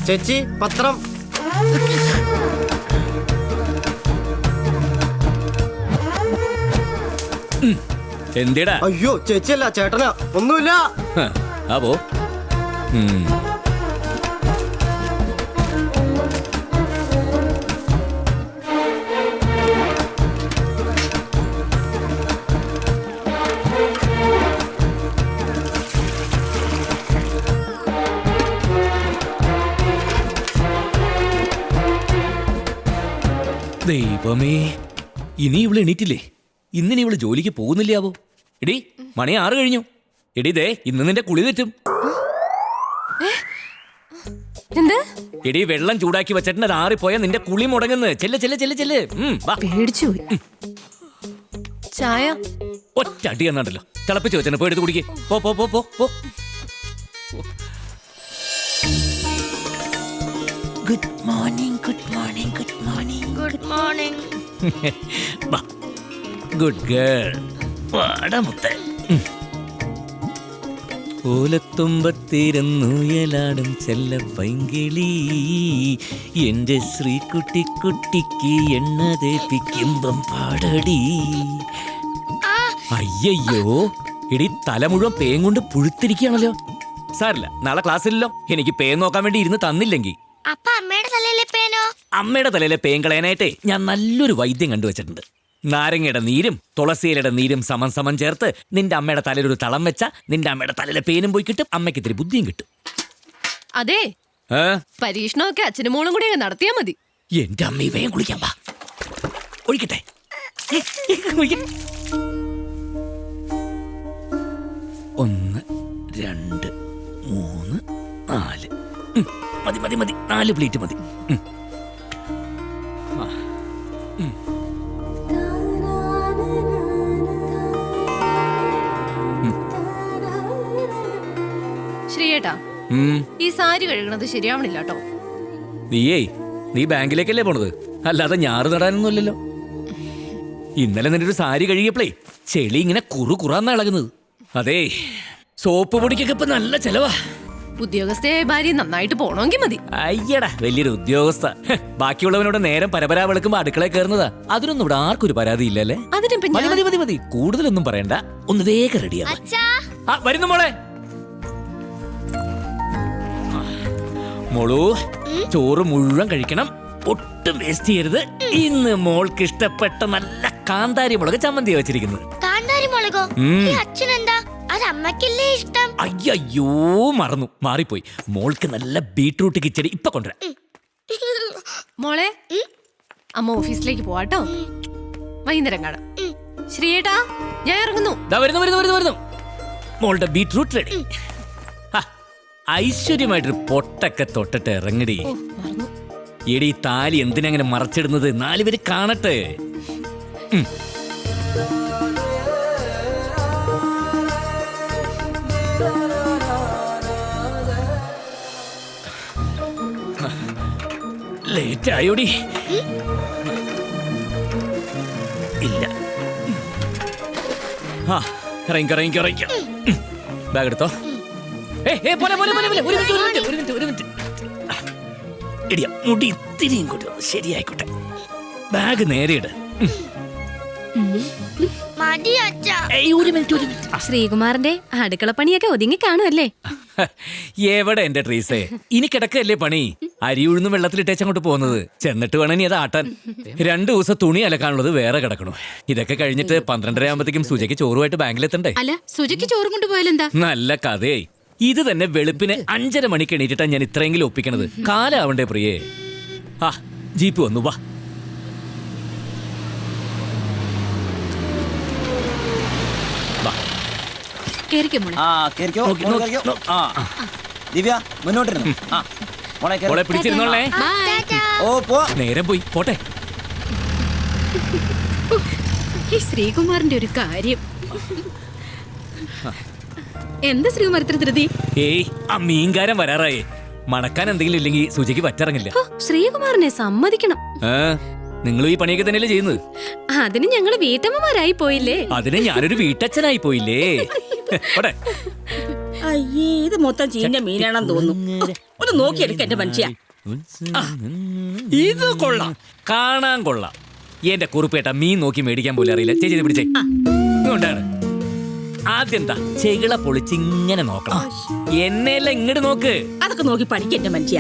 ചേച്ചി പത്രം. എന്തിടാ? അയ്യോ ചേച്ചിയല്ല ചേട്ടനാ. ഒന്നുമില്ല. അപ്പോ ദൈവമേ, ഇനി ഇവള് എണീറ്റില്ലേ? ഇന്നിനി ഇവള് ജോലിക്ക് പോകുന്നില്ലാവോ? എടി മണി 6 കഴിഞ്ഞു. എടി ദേ ഇന്ന് നിന്റെ കുളി തെറ്റും. എടി വെള്ളം ചൂടാക്കി വെച്ചിട്ട് ആറിപ്പോയാ നിന്റെ കുളി മുടങ്ങുന്നു. ചെല്ല് ചെല്ല് ചെല്ല് ചെല്ല്. പേടിച്ചു ചായ ഒറ്റ അടി എന്നാണ്ടല്ലോ. തിളപ്പിച്ച് വെച്ചെന്നെ പോയി എടുത്ത് കുടിക്കേ. പോ പോ പോ പോ പോ. Good morning good morning good morning good morning. Good girl. വാടമുത്തേ. ഓലത്തുമ്പത്തിരുന്നുയലാടും ചെല്ല പൈങ്കിളി എന്റെ ശ്രീകുട്ടി കുട്ടിക്ക് എണ്ണ തേപ്പിക്കുമ്പം പാടടി. അയ്യോ എടി തല മുഴുവൻ പേൻ കൊണ്ട് പുഴുത്തിരിക്കുകയാണല്ലോ. സാരില്ല, നാളെ ക്ലാസ്സിലല്ലോ. എനിക്ക് പേൻ നോക്കാൻ വേണ്ടി ഇരുന്ന് തന്നില്ലെങ്കിൽ അമ്മയുടെ തലയിലെ പേൻ കളയാനായിട്ടേ ഞാൻ നല്ലൊരു വൈദ്യം കണ്ടുവച്ചിട്ടുണ്ട്. നാരങ്ങയുടെ നീരും തുളസിയിലയുടെ നീരും സമം സമം ചേർത്ത് നിന്റെ അമ്മയുടെ തലയിൽ ഒരു തളം വെച്ച നിന്റെ അമ്മയുടെ തലയിലെ പേനും പോയി കിട്ടും, അമ്മയ്ക്ക് ഇത്തിരി ബുദ്ധിയും കിട്ടും. അതെ, പരീക്ഷണമൊക്കെ അച്ഛനും മോളും കൂടി നടത്തിയാ മതി. എന്റെ അമ്മ ഇവയും കുളിക്കാൻ പാ. ഒഴിക്കട്ടെ. 1 2 3 4 മതി മതി മതി. 4 പ്ലേറ്റ് മതി. ശ്രീയേട്ടാ, ഈ സാരി കഴുകണത് ശരിയാവണില്ല കേട്ടോ. നീ ബാങ്കിലേക്കല്ലേ പോണത്, അല്ലാതെ ഞാറ് നടാനൊന്നുമല്ലല്ലോ. ഇന്നലെ നിന്റെ ഒരു സാരി കഴുകിയപ്പോഴേ ചെളി ഇങ്ങനെ കുറാന്നാ ഇളകുന്നത്. അതേ, സോപ്പ് പൊടിക്കൊക്കെ ഇപ്പൊ നല്ല ചെലവാ. ഉദ്യോഗസ്ഥയായ ഭാര്യ നന്നായിട്ട് പോണമെങ്കിൽ മതി. അയ്യടാ വലിയൊരു ഉദ്യോഗസ്ഥ. ബാക്കിയുള്ളവനോട് നേരം പരപരാ വെളുക്കുമ്പോ അടുക്കളയിൽ കയറുന്നതാ. അതിനൊന്നും ഇവിടെ ആർക്കൊരു പരാതി ഇല്ലല്ലേ? മതി മതി മതി മതി, കൂടുതലൊന്നും പറയണ്ട. ഒന്ന് വേഗം റെഡിയാ. വരുന്നു മോളെ. മോളൂ, ചോറ് മുഴുവൻ കഴിക്കണം, ഒട്ടും വേസ്റ്റ് ചെയ്യരുത്. ഇന്ന് മോൾക്ക് ഇഷ്ടപ്പെട്ട നല്ല കാന്താരി മുളക് ചമ്മന്തി വെച്ചിരിക്കുന്നത്. അയ്യോ മറന്നു, മാറിപ്പോയി. മോൾക്ക് നല്ല ബീട്രൂട്ട് കിച്ചടി ഇപ്പൊ കൊണ്ടുവരാം. മോളെ, അമ്മ ഓഫീസിലേക്ക് പോവാട്ടോ. വൈകുന്നേരം കാണാം. ശ്രീയേട്ടാ, ഞാൻ ഇറങ്ങുന്നു. വരുന്നു. മോളുടെ ബീട്രൂട്ട് റെഡി. ഐശ്വര്യമായിട്ടൊരു പൊട്ടൊക്കെ തൊട്ടിട്ട് ഇറങ്ങടി. എടി താലി എന്തിനങ്ങനെ മറച്ചിടുന്നത്? 4 പേര് കാണട്ടെ. ലേറ്റ് ആയോടി? ഇല്ല. ഇറങ്ങിക്കോ. ബാഗ് എടുത്തോ. മുടി ഇത്തിരി ഇങ്ങോട്ട് ശരിയായിക്കോട്ടെ. ബാഗ് നേരെ ഇട്. ശ്രീകുമാറിന്റെ അടുക്കളപ്പണിയൊക്കെ ഒതുങ്ങി കാണുമല്ലേ? എവിടെ എന്റെ ട്രീസേ, ഇനി കിടക്കല്ലേ പണി. അരി ഉഴുന്നും വെള്ളത്തിലിട്ടേച്ച് അങ്ങോട്ട് പോകുന്നത്. ചെന്നിട്ട് വേണം നീ അത് ആട്ടാൻ. 2 ദിവസം തുണി അലക്കാനുള്ളത് വേറെ കിടക്കണു. ഇതൊക്കെ കഴിഞ്ഞിട്ട് 12:30 ആകുമ്പോഴത്തേക്കും സുജയ്ക്ക് ചോറുമായിട്ട് ബാങ്കിലെത്തണ്ടേ? അല്ല, സുജയ്ക്ക് ചോറും കൊണ്ടുപോയാലെന്താ? നല്ല കഥയായി. ഇത് തന്നെ വെളുപ്പിന് 5:30 മണിക്ക് എണീറ്റിട്ടാ ഞാൻ ഇത്രയെങ്കിലും ഒപ്പിക്കണത്. കാലാവണ്ടേ പ്രിയേ. ജീപ്പ് വന്നു, വാ. പിടിച്ചിരുന്നോളേ. നേരം പോയി, പോട്ടെ. ശ്രീകുമാറിന്റെ ഒരു കാര്യം. എന്താ ശ്രീകുമാർ ഇത്ര ധൃതി? ആ മീൻകാരൻ വരാറായേ. മണക്കാൻ എന്തെങ്കിലും ഇല്ലെങ്കിൽ സുജയ്ക്ക് പറ്റിറങ്ങില്ല. ശ്രീകുമാറിനെ സമ്മതിക്കണം. നിങ്ങൾ ഈ പണിയൊക്കെ തന്നെയല്ലേ ചെയ്യുന്നത്? അതിന് ഞങ്ങള് വീട്ടമ്മമാരായി പോയില്ലേ? അതിന് ഞാനൊരു വീട്ടച്ഛനായി പോയില്ലേ? അയ്യേ ഇത് മൊത്തം ചീഞ്ഞ മീനാണെന്ന് തോന്നുന്നു. ഒന്ന് നോക്കിയെടുക്ക എന്റെ മനുഷ്യ. ഇത് കൊള്ളാം, കാണാൻ കൊള്ളാം. എന്റെ കുറുപ്പേട്ട മീൻ നോക്കി മേടിക്കാൻ പോലും അറിയില്ല. ചേച്ചി ഇത് പിടിച്ചേ. ഇങ്ങോട്ടാണ് ആദ്യം എന്താ ചെകിള പൊളിച്ചിങ്ങനെ നോക്കണം. എന്നെയല്ല ഇങ്ങോട്ട് നോക്ക്. അതൊക്കെ നോക്കി പഠിക്ക എന്റെ മനുഷ്യ.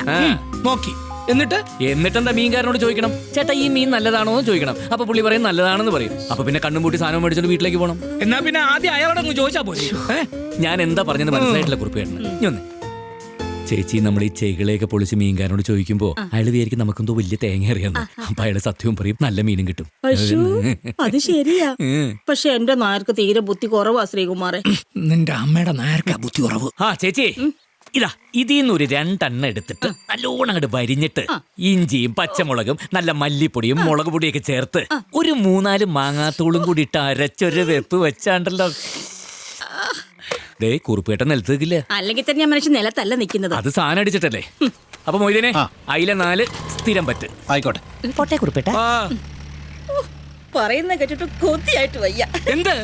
നോക്കി എന്നിട്ടെന്താ മീൻകാരനോട് ചോദിക്കണം, ചേട്ടാ ഈ മീൻ നല്ലതാണോ എന്ന് ചോദിക്കണം. അപ്പൊ പുള്ളി പറയും നല്ലതാണെന്ന് പറയും. അപ്പൊ പിന്നെ കണ്ണും പൂട്ടി സാധനം മേടിച്ചോണ്ട് വീട്ടിലേക്ക് പോകണം. എന്നാ പിന്നെ ആദ്യം അയാളോട് അങ്ങ് ചോദിച്ചാ പോലെ. ഞാൻ എന്താ പറഞ്ഞത് മനസ്സിലായിട്ടില്ല കുറുപ്പേട്ടന്. ഇനി ചേച്ചി നമ്മൾ ഈ ചെകിളയൊക്കെ പൊളിച്ച് മീൻകാരനോട് ചോദിക്കുമ്പോ അയാൾ വിചാരിക്കും നമുക്കെന്തോ വലിയ തേങ്ങ അറിയാന്ന്. അപ്പൊ അയാള് സത്യവും പറയും, നല്ല മീനും കിട്ടും. അത് ശരിയാ. പക്ഷെ എന്റെ നായർക്ക് തീരെ ബുദ്ധി കുറവാ ശ്രീകുമാറെ. നിന്റെ അമ്മയുടെ നായർക്കാ ബുദ്ധി കുറവ്. ആ ചേച്ചി ഇതാ ഇതിന്നൊരു 2 എണ്ണ എടുത്തിട്ട് നല്ലോണം അങ്ങോട്ട് വരിഞ്ഞിട്ട് ഇഞ്ചിയും പച്ചമുളകും നല്ല മല്ലിപ്പൊടിയും മുളക് പൊടിയൊക്കെ ചേർത്ത് ഒരു 3-4 മാങ്ങാത്തോളും കൂടി ഇട്ട് അരച്ചൊരു വെപ്പ് വെച്ചാണ്ടല്ലോ. ദേ കുറുപ്പേട്ട നിലത്ത് നിൽക്കില്ല. അല്ലെങ്കിൽ തന്നെ ഞാൻ മനുഷ്യൻ നിലത്തല്ല നിക്കുന്നത്. അത് സാധനം അടിച്ചിട്ടല്ലേ. അപ്പൊ മൊയ്തീനെ അയില 4 സ്ഥിരം പറ്റ്. ആയിക്കോട്ടെ. പോട്ടെ കുറുപ്പേട്ട. പറയുന്ന കേട്ടിട്ട് കൊതിയായിട്ട് വയ്യ. എന്ത്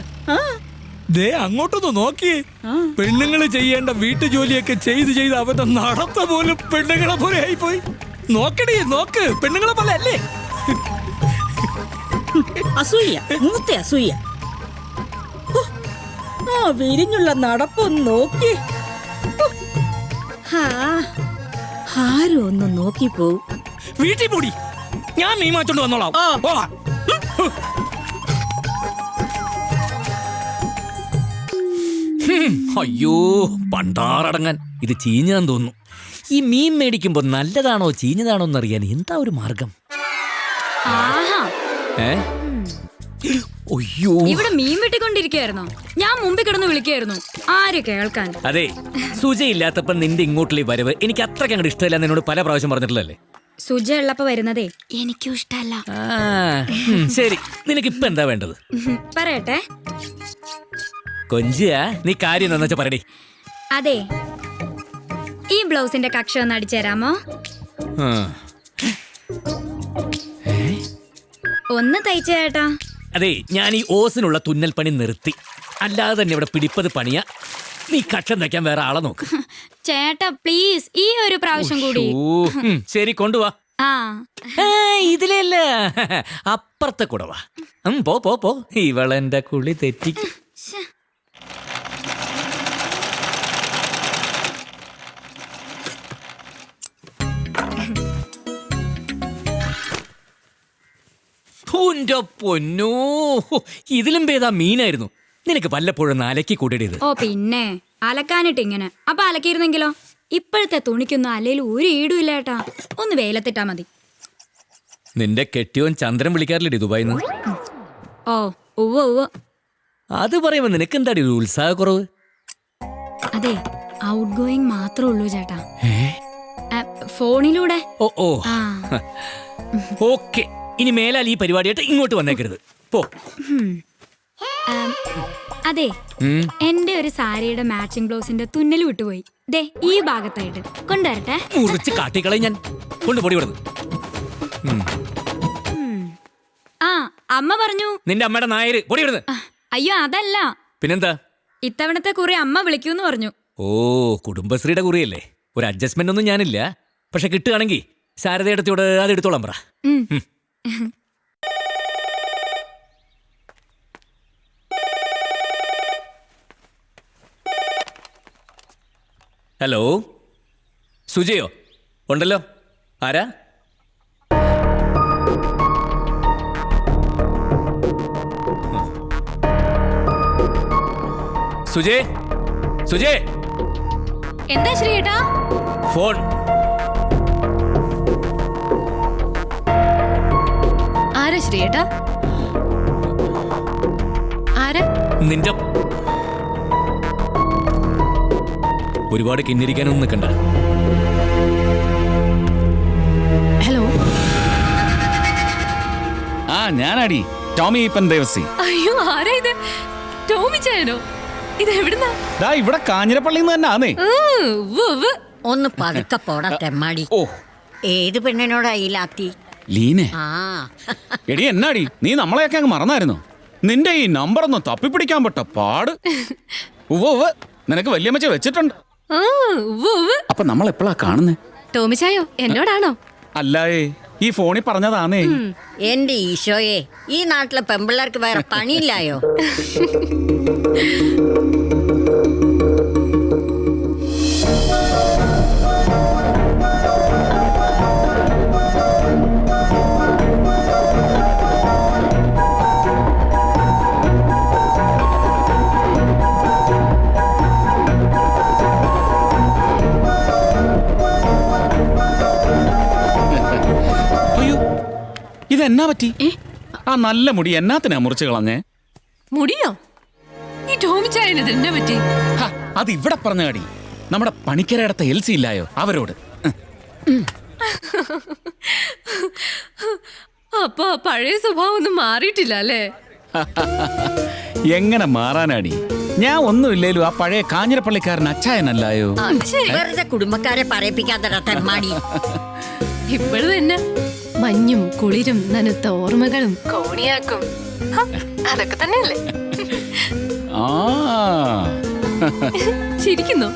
ദേ അങ്ങോട്ടൊന്ന് നോക്കിയേ. പെണ്ണുങ്ങള് ചെയ്യേണ്ട വീട്ടു ജോലിയൊക്കെ ചെയ്ത് അവന്റെ നടത്ത പോലും പെണ്ണുങ്ങളെ പോലെ ആയിപ്പോയി. നോക്കണേ നോക്ക്, പെണ്ണുങ്ങളെ പോലെ അല്ലേ. അസൂയ, മൂത്ത അസൂയ. ആ വിരിഞ്ഞുള്ള നടപ്പൊന്ന് നോക്കി. ആരും ഒന്ന് നോക്കി പോവും. വീട്ടിൽ പോടി, ഞാൻ മീൻ മാറ്റോണ്ട് വന്നോളാം. അയ്യോ പണ്ടാറടങ്ങാൻ, ഇത് ചീഞ്ഞാന്ന് തോന്നുന്നു. ഈ മീൻ മേടിക്കുമ്പോ നല്ലതാണോ ചീഞ്ഞതാണോ എന്നറിയാൻ എന്താ ഒരു മാർഗം? അയ്യോ ഇവിടെ മീൻ വെട്ടിക്കൊണ്ടിരിക്കുകയായിരുന്നോ? ഞാൻ മുമ്പിൽ കിടന്ന് വിളിക്കായിരുന്നു, ആര് കേൾക്കാൻ. അതെ, സുജയില്ലാത്തപ്പോ നിന്റെ ഇങ്ങോട്ടുള്ള വരവ് എനിക്ക് അത്രയ്ക്ക് അങ്ങോട്ട് ഇഷ്ടമില്ല. എന്നോട് പല പ്രാവശ്യം പറഞ്ഞിട്ടില്ലല്ലേ. സുജ ഉള്ളപ്പോ വരുന്നതേ എനിക്കും ഇഷ്ടല്ല. ശരി, നിനക്ക് ഇപ്പൊ എന്താ വേണ്ടത് പറയട്ടെ. കൊഞ്ചിയാ, നീ കാര്യം എന്താ വെച്ചാ പറയടി. അതെ, ഈ ബ്ലൗസിന്റെ കക്ഷ ഒന്ന് അടിച്ചു തരാമോ? ഒന്ന് തയ്ച്ച ചേട്ടാ. അതെ, ഞാൻ ഈ ഓസിനുള്ള തുന്നൽ പണി നിർത്തി. അല്ലാതെ തന്നെ ഇവിടെ പിടിപ്പത് പണിയാ. നീ കക്ഷം തയ്ക്കാൻ വേറെ ആളെ നോക്ക്. ചേട്ടാ പ്ലീസ്, ഈ ഒരു പ്രാവശ്യം കൂടി. ശരി, കൊണ്ടുവാ. ഇതിലല്ല, അപ്പുറത്തെ കൂടെ വാ. പോ പോ പോ, ഇവളെന്റെ കുളി തെറ്റിക്കും. പൊന്നോ, ഇതിലും ഭേദാ മീനായിരുന്നു. നിനക്ക് വല്ലപ്പോഴും അലക്കി കൂട്ടിയത്. ഓ പിന്നെ അലക്കാനിട്ട് ഇങ്ങനെ. അപ്പൊ അലക്കിയിരുന്നെങ്കിലോ? ഇപ്പോഴത്തെ തുണിക്കൊന്നും അലയിൽ ഒരു ഈടും ഇല്ല ഏട്ടാ. ഒന്ന് വെയിലത്തിട്ടാ മതി. നിന്റെ കെട്ടിയോൻ ചന്ദ്രൻ വിളിക്കാറില്ലേ ദുബായിന്ന്? ഓ ഉവ്വ്. അത് പറയുമ്പോ നിനക്ക് എന്താടി ഒരു ഉത്സാഹക്കുറവ്? അതെ, ഔട്ട് ഗോയിങ് മാത്രമേ ഉള്ളൂ ചേട്ടാ, ഫോണിലൂടെ. ഓ ഓക്കെ, ഇനി മേലാൽ ഈ പരിപാടിയായിട്ട് ഇങ്ങോട്ട് വന്നേക്കരുത്. പോ. അതെ, എന്റെ ഒരു സാരിയുടെ മാച്ചിങ് ബ്ലൗസിന്റെ തുന്നൽ വിട്ടുപോയി. ദേ ഈ ഭാഗത്തായിട്ട് കൊണ്ടുവരട്ടെ. മുറിച്ച് കാട്ടിക്കളെ ഞാൻ. കൊണ്ടുപോടി വിടുന്നു. ആ അമ്മ പറഞ്ഞു. നിന്റെ അമ്മയുടെ നായര് പൊടി വിടുന്നു. അയ്യോ അതല്ല, പിന്നെന്താ? ഇത്തവണത്തെ കുറി അമ്മ വിളിക്കൂന്ന് പറഞ്ഞു. ഓ, കുടുംബശ്രീയുടെ കുറിയല്ലേ. ഒരു അഡ്ജസ്റ്റ്മെന്റ് ഒന്നും ഞാനില്ല. പക്ഷെ കിട്ടുകയാണെങ്കിൽ ശാരദയിടത്തോട് അത് എടുത്തോളാം പറ. ഹലോ, സുജയോ? ഉണ്ടല്ലോ. ആരാ? സുജേ, സുജേ. എന്താ ശ്രീയേട്ടാ? ഫോൺ. ആരാ ശ്രീയേട്ടാ? ആരാ? നിന്റെ ഒരുപാട് കിന്നിരിക്കാനൊന്നും നിൽക്കണ്ട. ഹലോ. ഞാനാടി ടോമി ഈപ്പൻ ദേവസി. അയ്യോ, ആരാ ഇത്? ടോമി ചായനോ? ഇത് എവിടുന്നാ? ഇവിടെ കാഞ്ഞിരപ്പള്ളിന്ന് തന്നെ ആന്നേ. ഒന്ന് പതുക്കെ പോടാ തെമ്മാടി. ഓ, ഏത് പെണ്ണിനോടാ ഈ ലാത്തി? ലീനെ. ആ എടി എന്നാടി, നീ നമ്മളെയൊക്കെ അങ്ങ് മറന്നായിരുന്നു. നിന്റെ ഈ നമ്പർ ഒന്ന് തപ്പിപ്പിടിക്കാൻ പറ്റ പാട്. ഉവ്വ് നിനക്ക് വല്യമ്മച്ച വെച്ചിട്ടുണ്ട്. ആ, ഉവ്വ് ഉവ്വ്. അപ്പൊ നമ്മൾ എപ്പോഴാ കാണുന്നേ? ടോമിച്ചായോ എന്നോടാണോ? അല്ലായേ, ഈ ഫോണിൽ പറഞ്ഞതാണേ. എന്റെ ഈശോയെ, ഈ നാട്ടിലെ പെമ്പിള്ളേർക്ക് വേറെ പണിയില്ലായോ? അയ്യോ, ഇതെന്നാ പറ്റി? ആ നല്ല മുടി എന്നാത്തിനാ മുറിച്ച് കളഞ്ഞേ? മുടിയോ? ഈ ടോമിച്ചായന് ഇതെന്നെ പറ്റി? ഹ, അത് ഇവിടെ പറഞ്ഞ കടി. നമ്മുടെ പണിക്കരടത്ത എൽസി ഇല്ലായോ, അവരോട്. അപ്പൊ പഴയ സ്വഭാവം ഒന്നും മാറിയിട്ടില്ല അല്ലേ? എങ്ങനെ മാറാനാടി? ഞാൻ ഒന്നുമില്ലേലും ആ പഴയ കാഞ്ഞിരപ്പള്ളിക്കാരൻ അച്ചായനല്ലായോ? അത് ശരി. വെറുതെ കുടുംബക്കാരെ പറയിപ്പിക്കാത്ത തെമ്മാടി. ഇപ്പോഴും തന്നെ മഞ്ഞും കുളിരും നനുത്ത ഓർമ്മകളും കോണിയാക്കും. ഹ, അതൊക്കെ തന്നെയല്ലേ? ആ ചിരിക്കുന്നു.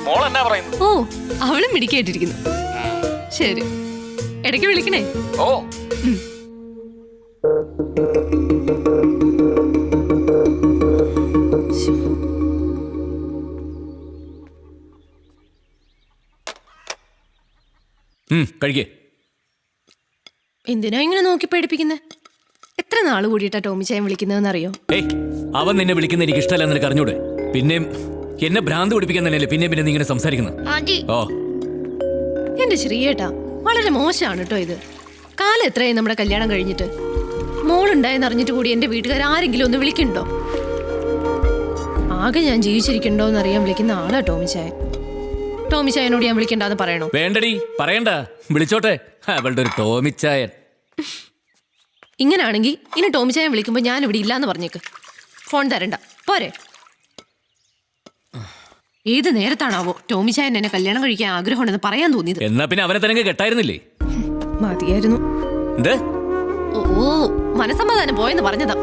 മോളെന്നാ പറയുന്നു? ഓ, അവളും മിടിക്കായിട്ടിരിക്കുന്നു. ശരി, ഇടയ്ക്ക് വിളിക്കണേ. ഓ, കഴിക്കേ. എന്തിനാ ഇങ്ങനെ നോക്കി പേടിപ്പിക്കുന്നേ? എത്ര നാള് കൂടിയിട്ടാ ടോമിച്ചായൻ വിളിക്കുന്നതെന്നറിയോ? ഏയ്, അവൻ നിന്നെ വിളിക്കുന്ന എനിക്ക് ഇഷ്ടമല്ല, നിനക്ക് അറിഞ്ഞൂടെ? പിന്നെയും എന്നെ ഭ്രാന്ത് പിടിപ്പിക്കാൻ തന്നെയല്ലേ പിന്നെ പിന്നെ നീ ഇങ്ങനെ സംസാരിക്കുന്നത്? ഓ, എന്റെ ശ്രീയേട്ടാ, വളരെ മോശമാണ് കേട്ടോ ഇത്. കാലം എത്രയായി നമ്മുടെ കല്യാണം കഴിഞ്ഞിട്ട്? മോളുണ്ടായെന്ന് അറിഞ്ഞിട്ട് കൂടി എന്റെ വീട്ടുകാർ ആരെങ്കിലും ഒന്ന് വിളിക്കണ്ടോ? ആകെ ഞാൻ ജീവിച്ചിരിക്കണ്ടോ എന്നറിയാൻ വിളിക്കുന്ന ആളാ ടോമിച്ചായൻ. ടോമിച്ചായനോട് ഞാൻ വിളിക്കണ്ടെന്ന് പറയണോ? വേണ്ടടി, പറയണ്ട, വിളിച്ചോട്ടെ. അവളുടെ ഒരു ടോമിച്ചായൻ. ഇങ്ങനാണെങ്കിൽ ഇനി ടോമിച്ചായൻ വിളിക്കുമ്പോ ഞാൻ ഇവിടെ ഇല്ലാന്ന് പറഞ്ഞേക്ക്. ഫോൺ തരണ്ട, പോരെ? ഏത് നേരത്താണാവോ ടോമിച്ചായൻ എന്നെ കല്യാണം കഴിക്കാൻ ആഗ്രഹമുണ്ടെന്ന് പറയാൻ തോന്നിയത്? എന്നാ പിന്നെ അവനെ തന്നെ കെട്ടായിരുന്നില്ലേ? മതിയായിരുന്നു. എന്ത്? ഓ, മനസമാധാനം പോയെന്ന് പറഞ്ഞതാ.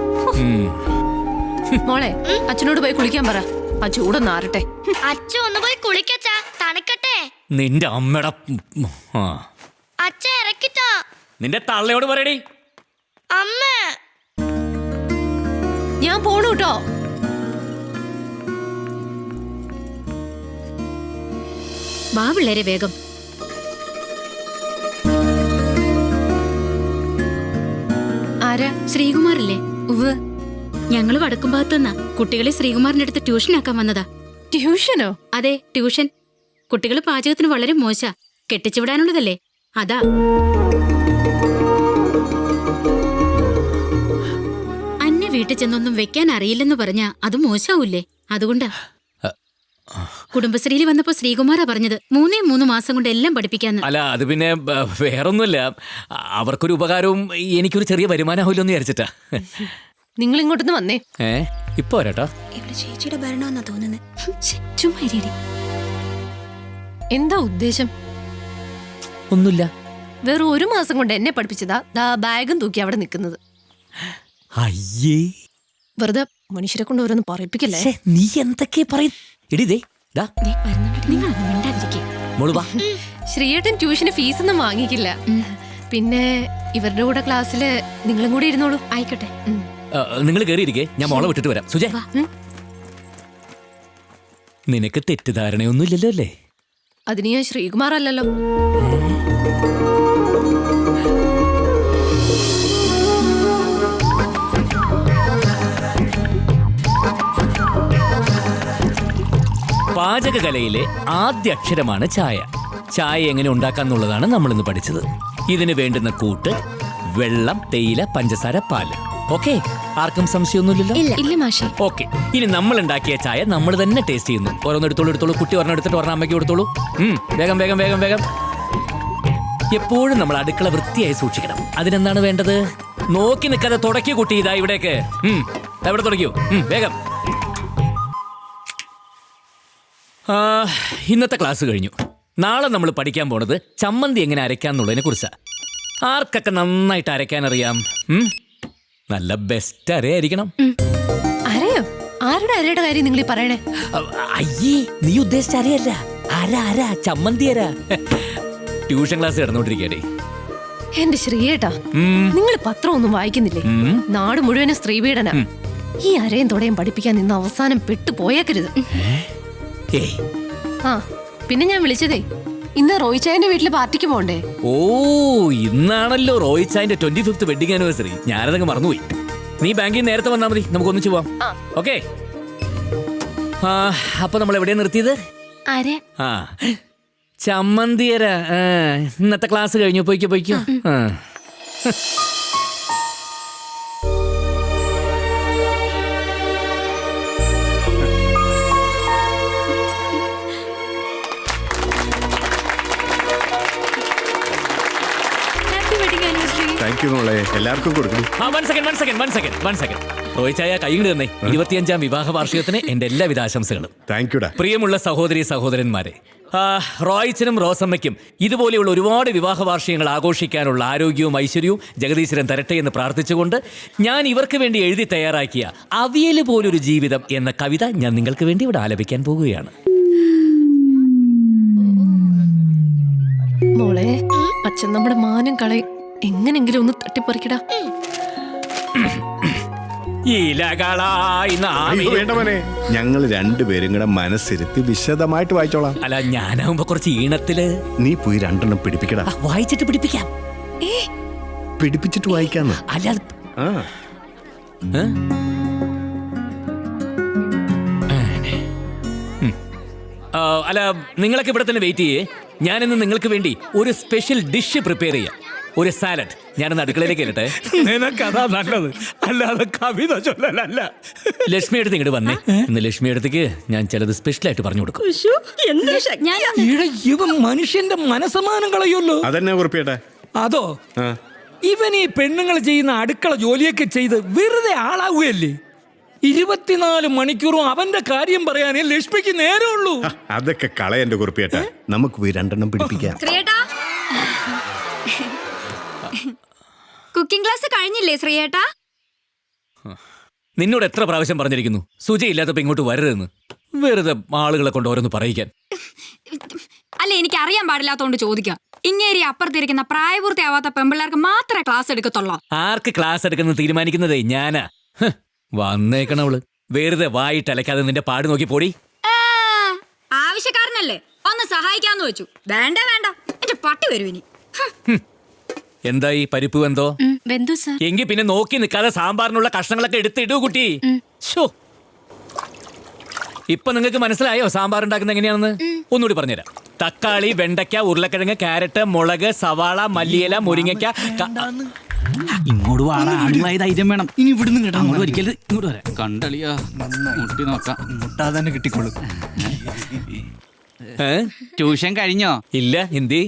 മോളെ, അച്ഛനോട് പോയി കുളിക്കാൻ പറ. ആ ചൂടൊന്ന് ആറട്ടെ. അച്ഛ ഒന്ന് പോയി കുളിക്കച്ചാ, തണുക്കട്ടെ. നിന്റെ അമ്മയുടെ അച്ഛ ഇറക്കിട്ടോ. നിന്റെ തള്ളയോട് പറയടി. അമ്മ, ഞാൻ പോണു കേട്ടോ. വാ പിള്ളേരെ വേഗം. ആരാ? ശ്രീകുമാറില്ലേ? ഉവ്വ്. ഞങ്ങള് വടക്കും ഭാഗത്തുനിന്നാ. കുട്ടികളെ ശ്രീകുമാറിന്റെ അടുത്ത് ട്യൂഷനാക്കാൻ വന്നതാ. ട്യൂഷനോ? അതെ, ട്യൂഷൻ. കുട്ടികൾ പാചകത്തിന് വളരെ മോശ. കെട്ടിച്ചുവിടാനുള്ളതല്ലേ, അതാ. അന്നെ വീട്ടിൽ ചെന്നൊന്നും വെക്കാൻ അറിയില്ലെന്ന് പറഞ്ഞാ അത് മോശാവൂലേ? അതുകൊണ്ടാ. കുടുംബശ്രീയിൽ വന്നപ്പോ ശ്രീകുമാറാ പറഞ്ഞത് 3 മാസം കൊണ്ട് എല്ലാം പഠിപ്പിക്കാന്ന്. അല്ല, അത് പിന്നെ വേറൊന്നുമില്ല, അവർക്കൊരു ഉപകാരവും എനിക്കൊരു ചെറിയ വരുമാനമാവില്ലെന്ന് വിചാരിച്ചിട്ടാ. നിങ്ങൾ ഇങ്ങോട്ടൊന്ന് വന്നേ. ഇപ്പൊ വരാട്ടോ. ഇവിടെ ചേച്ചിയുടെ ഭരണമെന്നാ തോന്നുന്നത്. ചുമ്മാ ഇരിയെടി. എന്താ ഉദ്ദേശം? ഒന്നുമില്ല. വേറെ 1 മാസം കൊണ്ട് എന്നെ പഠിപ്പിച്ചതാ ദാ ബാഗും തൂക്കി അവിടെ നിൽക്കുന്നത്. അയ്യേ, വെറുതെ മനുഷ്യരെ കൊണ്ട് ഓരോന്ന് പറയിപ്പിക്കല്ലേ? നീ എന്തൊക്കെ പറയും? എടി ദേ, ദാ, നിങ്ങളൊന്നും മിണ്ടാതിരിക്കേ. മോള് വാ. ശ്രീയേട്ടൻ ട്യൂഷന് ഫീസൊന്നും വാങ്ങിക്കില്ല. പിന്നെ ഇവരുടെ കൂടെ ക്ലാസ്സില് നിങ്ങളും കൂടി ഇരുന്നോളൂ. ആയിക്കോട്ടെ. നിങ്ങൾ കയറിയിരിക്കേ, ഞാൻ മോളെ വിട്ടിട്ട് വരാം. സുജയ, നിനക്ക് തെറ്റിദ്ധാരണയൊന്നുമില്ലല്ലോ അല്ലേ? അതിന് ഞാൻ ശ്രീകുമാർ അല്ലല്ലോ. പാചകകലയിലെ ആദ്യ അക്ഷരമാണ് ചായ. ചായ എങ്ങനെ ഉണ്ടാക്കാന്നുള്ളതാണ് നമ്മളിന്ന് പഠിച്ചത്. ഇതിന് വേണ്ടുന്ന കൂട്ട്: വെള്ളം, തേയില, പഞ്ചസാര, പാല്. ഓക്കെ, ആർക്കും സംശയമൊന്നുമില്ലല്ലോ? ഇല്ല മാഷേ. ഓക്കെ, ഇനി നമ്മൾ ഉണ്ടാക്കിയ ചായ നമ്മൾ തന്നെ ടേസ്റ്റ് ചെയ്യുന്നു. ഓരോന്ന് എടുത്തോളൂ. കുട്ടി ഒരെണ്ണം എടുത്തിട്ട് ഒരെണ്ണം അമ്മയ്ക്ക് കൊടുത്തോളൂ. വേഗം വേഗം വേഗം വേഗം. എപ്പോഴും നമ്മൾ അടുക്കള വൃത്തിയായി സൂക്ഷിക്കണം. അതിനെന്താണ് വേണ്ടത്? നോക്കി നിൽക്കാതെ തുടക്കി കുട്ടി. ഇതാ ഇവിടേക്ക്. എവിടെ തുടയ്ക്കൂ, വേഗം. ഇന്നത്തെ ക്ലാസ് കഴിഞ്ഞു. നാളെ നമ്മൾ പഠിക്കാൻ പോണത് ചമ്മന്തി എങ്ങനെ അരയ്ക്കാന്നുള്ളതിനെ കുറിച്ചാ. ആർക്കൊക്കെ നന്നായിട്ട് അരയ്ക്കാൻ അറിയാം? നല്ല ബെസ്റ്റ് അരയായിരിക്കണം. അരയോ? ആരുടെ അരയുടെ കാര്യം നിങ്ങൾ ഈ പറയണേ? അയ്യേ, നീ ഉദ്ദേശിച്ച അറിയല്ല. ആരാ ചമ്മന്തി ആരാ? ട്യൂഷൻ ക്ലാസ് കിടന്നോണ്ടിരിക്കടേ. എന്റെ ശ്രീയേട്ടാ, നിങ്ങൾ പത്രം ഒന്നും വായിക്കുന്നില്ലേ? നാട് മുഴുവനും സ്ത്രീപീഡന. ഈ അരയും തൊടയും പഠിപ്പിക്കാൻ നിന്ന് അവസാനം പെട്ടുപോയേക്കരുത്. ആ പിന്നെ ഞാൻ വിളിച്ചതേ, ഇന്ന് റോയിച്ചായന്റെ വീട്ടില് പാർട്ടിക്ക് പോണ്ടേ? ഓ, ഇന്നാണല്ലോ റോയിച്ചായന്റെ 25th വെഡിങ് ആനിവേഴ്സറി. ഞാനതങ്ങ് മറന്നുപോയി. നീ ബാങ്കിൽ നേരത്തെ വന്നാൽ മതി, നമുക്ക് ഒന്നിച്ചു പോവാം. ഓക്കെ. അപ്പൊ നമ്മൾ എവിടെയാ നിർത്തിയത്? ആ, ചമ്മന്തിയര. ഇന്നത്തെ ക്ലാസ് കഴിഞ്ഞു. പോയിക്കോ. എല്ലാവർക്കും കൊടുക്കണം. റോയിച്ചായ കൈകൊണ്ട് തന്നെ 25ാം വിവാഹ വാർഷികത്തിന് എന്റെ എല്ലാവിധ ആശംസകളും. പ്രിയമുള്ള സഹോദരി സഹോദരന്മാരെ, റോയിച്ചനും റോസമ്മയ്ക്കും ഇതുപോലെയുള്ള ഒരുപാട് വിവാഹ വാർഷികങ്ങൾ ആഘോഷിക്കാനുള്ള ആരോഗ്യവും ഐശ്വര്യവും ജഗദീശ്വരൻ തരട്ടെ എന്ന് പ്രാർത്ഥിച്ചുകൊണ്ട് ഞാൻ ഇവർക്ക് വേണ്ടി എഴുതി തയ്യാറാക്കിയ അവിയല് പോലൊരു ജീവിതം എന്ന കവിത ഞാൻ നിങ്ങൾക്ക് വേണ്ടി ഇവിടെ ആലപിക്കാൻ പോകുകയാണ്. മോളെ, അച്ഛൻ നമ്മുടെ മാനം കളയും. എങ്ങനെങ്കിലും ഒന്ന് തട്ടിപ്പറിക്കടാ. ഞങ്ങൾ രണ്ടുപേരും കൂടെ മനസ്സിരുത്തി വിശദമായിട്ട് വായിച്ചോളാം. അല്ല, ഞാനാവുമ്പോ കുറച്ച് ഈണത്തില്. നീ പോയി 2 പിടിപ്പിക്കടാ. വായിച്ചിട്ട് പിടിപ്പിക്കാം. പിടിപ്പിച്ചിട്ട് വായിക്കാന്ന്. അല്ല, അല്ല, നിങ്ങളൊക്കെ ഇവിടെ തന്നെ വെയിറ്റ് ചെയ്യേ. ഞാനിന്ന് നിങ്ങൾക്ക് വേണ്ടി ഒരു സ്പെഷ്യൽ ഡിഷ് പ്രിപ്പയർ ചെയ്യാം. ഒരു സാലഡ്. ഞാനൊന്ന് അടുക്കളയിലേക്ക് കേട്ടെ. നിനക്കതാ നല്ലത്, അല്ലാതെ കവിത ചൊല്ലലല്ല. ലക്ഷ്മി എടുത്ത് ഇങ്ങോട്ട് വന്നേ. ഇന്ന് ലക്ഷ്മി എടുത്തേക്ക് ഞാൻ ചിലത് സ്പെഷ്യലായിട്ട് പറഞ്ഞു കൊടുക്കും. ഇവൻ മനുഷ്യന്റെ മനസ്സമാനം കളയുമല്ലോ. അതെന്നെ കുറിപ്പിയട്ടെ. അതോ, ഇവൻ ഈ പെണ്ണുങ്ങൾ ചെയ്യുന്ന അടുക്കള ജോലിയൊക്കെ ചെയ്ത് വെറുതെ ആളാവുകയല്ലേ? 24 മണിക്കൂറും അവന്റെ കാര്യം പറയാനേ ലക്ഷ്മിക്ക് നേരമുള്ളൂ. അതൊക്കെ കളയന്റെ കുറിപ്പിയട്ടെ. നമുക്ക് പോയി 2 പിടിപ്പിക്കാം. കുക്കിംഗ് ക്ലാസ് കഴിഞ്ഞില്ലേ ശ്രീയേട്ടാ? നിന്നോട് എത്ര പ്രാവശ്യം പറഞ്ഞിരിക്കുന്നു സുജയില്ലാത്തപ്പോ ഇങ്ങോട്ട് വരരുതെന്ന്. വെറുതെ ആളുകളെ കൊണ്ട് ഓരോന്ന് പറയിക്കാൻ. അല്ല, എനിക്ക് അറിയാൻ പാടില്ലാത്തോണ്ട് ചോദിക്കാം. ഇങ്ങേരി അപ്പുറത്തിരിക്കുന്ന പ്രായപൂർത്തിയാവാത്ത പെമ്പിള്ളേർക്ക് മാത്രമേ ക്ലാസ് എടുക്കത്തുള്ളൂ. ആർക്ക് ക്ലാസ് എടുക്കുന്നത് തീരുമാനിക്കുന്നതേ ഞാനാ. വന്നേക്കണവള്. വെറുതെ വായിട്ടലക്കാതെ നിന്റെ പാട് നോക്കി പോടി. ആവശ്യക്കാരനല്ലേ, ഒന്ന് സഹായിക്കാന്ന് വെച്ചു. വേണ്ട എന്റെ പട്ടി വരും ഇനി. എന്തായി പരിപ്പ് വെന്തോ? വെന്തു സർ. എങ്കിൽ പിന്നെ നോക്കി നിൽക്കാതെ സാമ്പാറിനുള്ള കഷ്ണങ്ങളൊക്കെ എടുത്തിടൂ കുട്ടി. ഇപ്പൊ നിങ്ങൾക്ക് മനസ്സിലായോ സാമ്പാർ ഉണ്ടാക്കുന്നത് എങ്ങനെയാണെന്ന്? ഒന്നുകൂടി പറഞ്ഞുതരാം. തക്കാളി, വെണ്ടയ്ക്ക, ഉരുളക്കിഴങ്ങ്, ക്യാരറ്റ്, മുളക്, സവാള, മല്ലിയില, മുരിങ്ങയ്ക്ക. ഇങ്ങോട്ട് വാടാ, ആടുകളായത് ഐറ്റം വേണം. ഇനി ഇവിടുന്ന് കേട്ടോ, അങ്ങോട്ട് ഒരിക്കലും ഇങ്ങോട്ട് വരാം. കണ്ടളിയാ, മുട്ടി നോക്കാം. മുട്ടാതെ തന്നെ കിട്ടിക്കോളൂ. ട്യൂഷൻ കഴിഞ്ഞോ? ഇല്ല. എന്തി?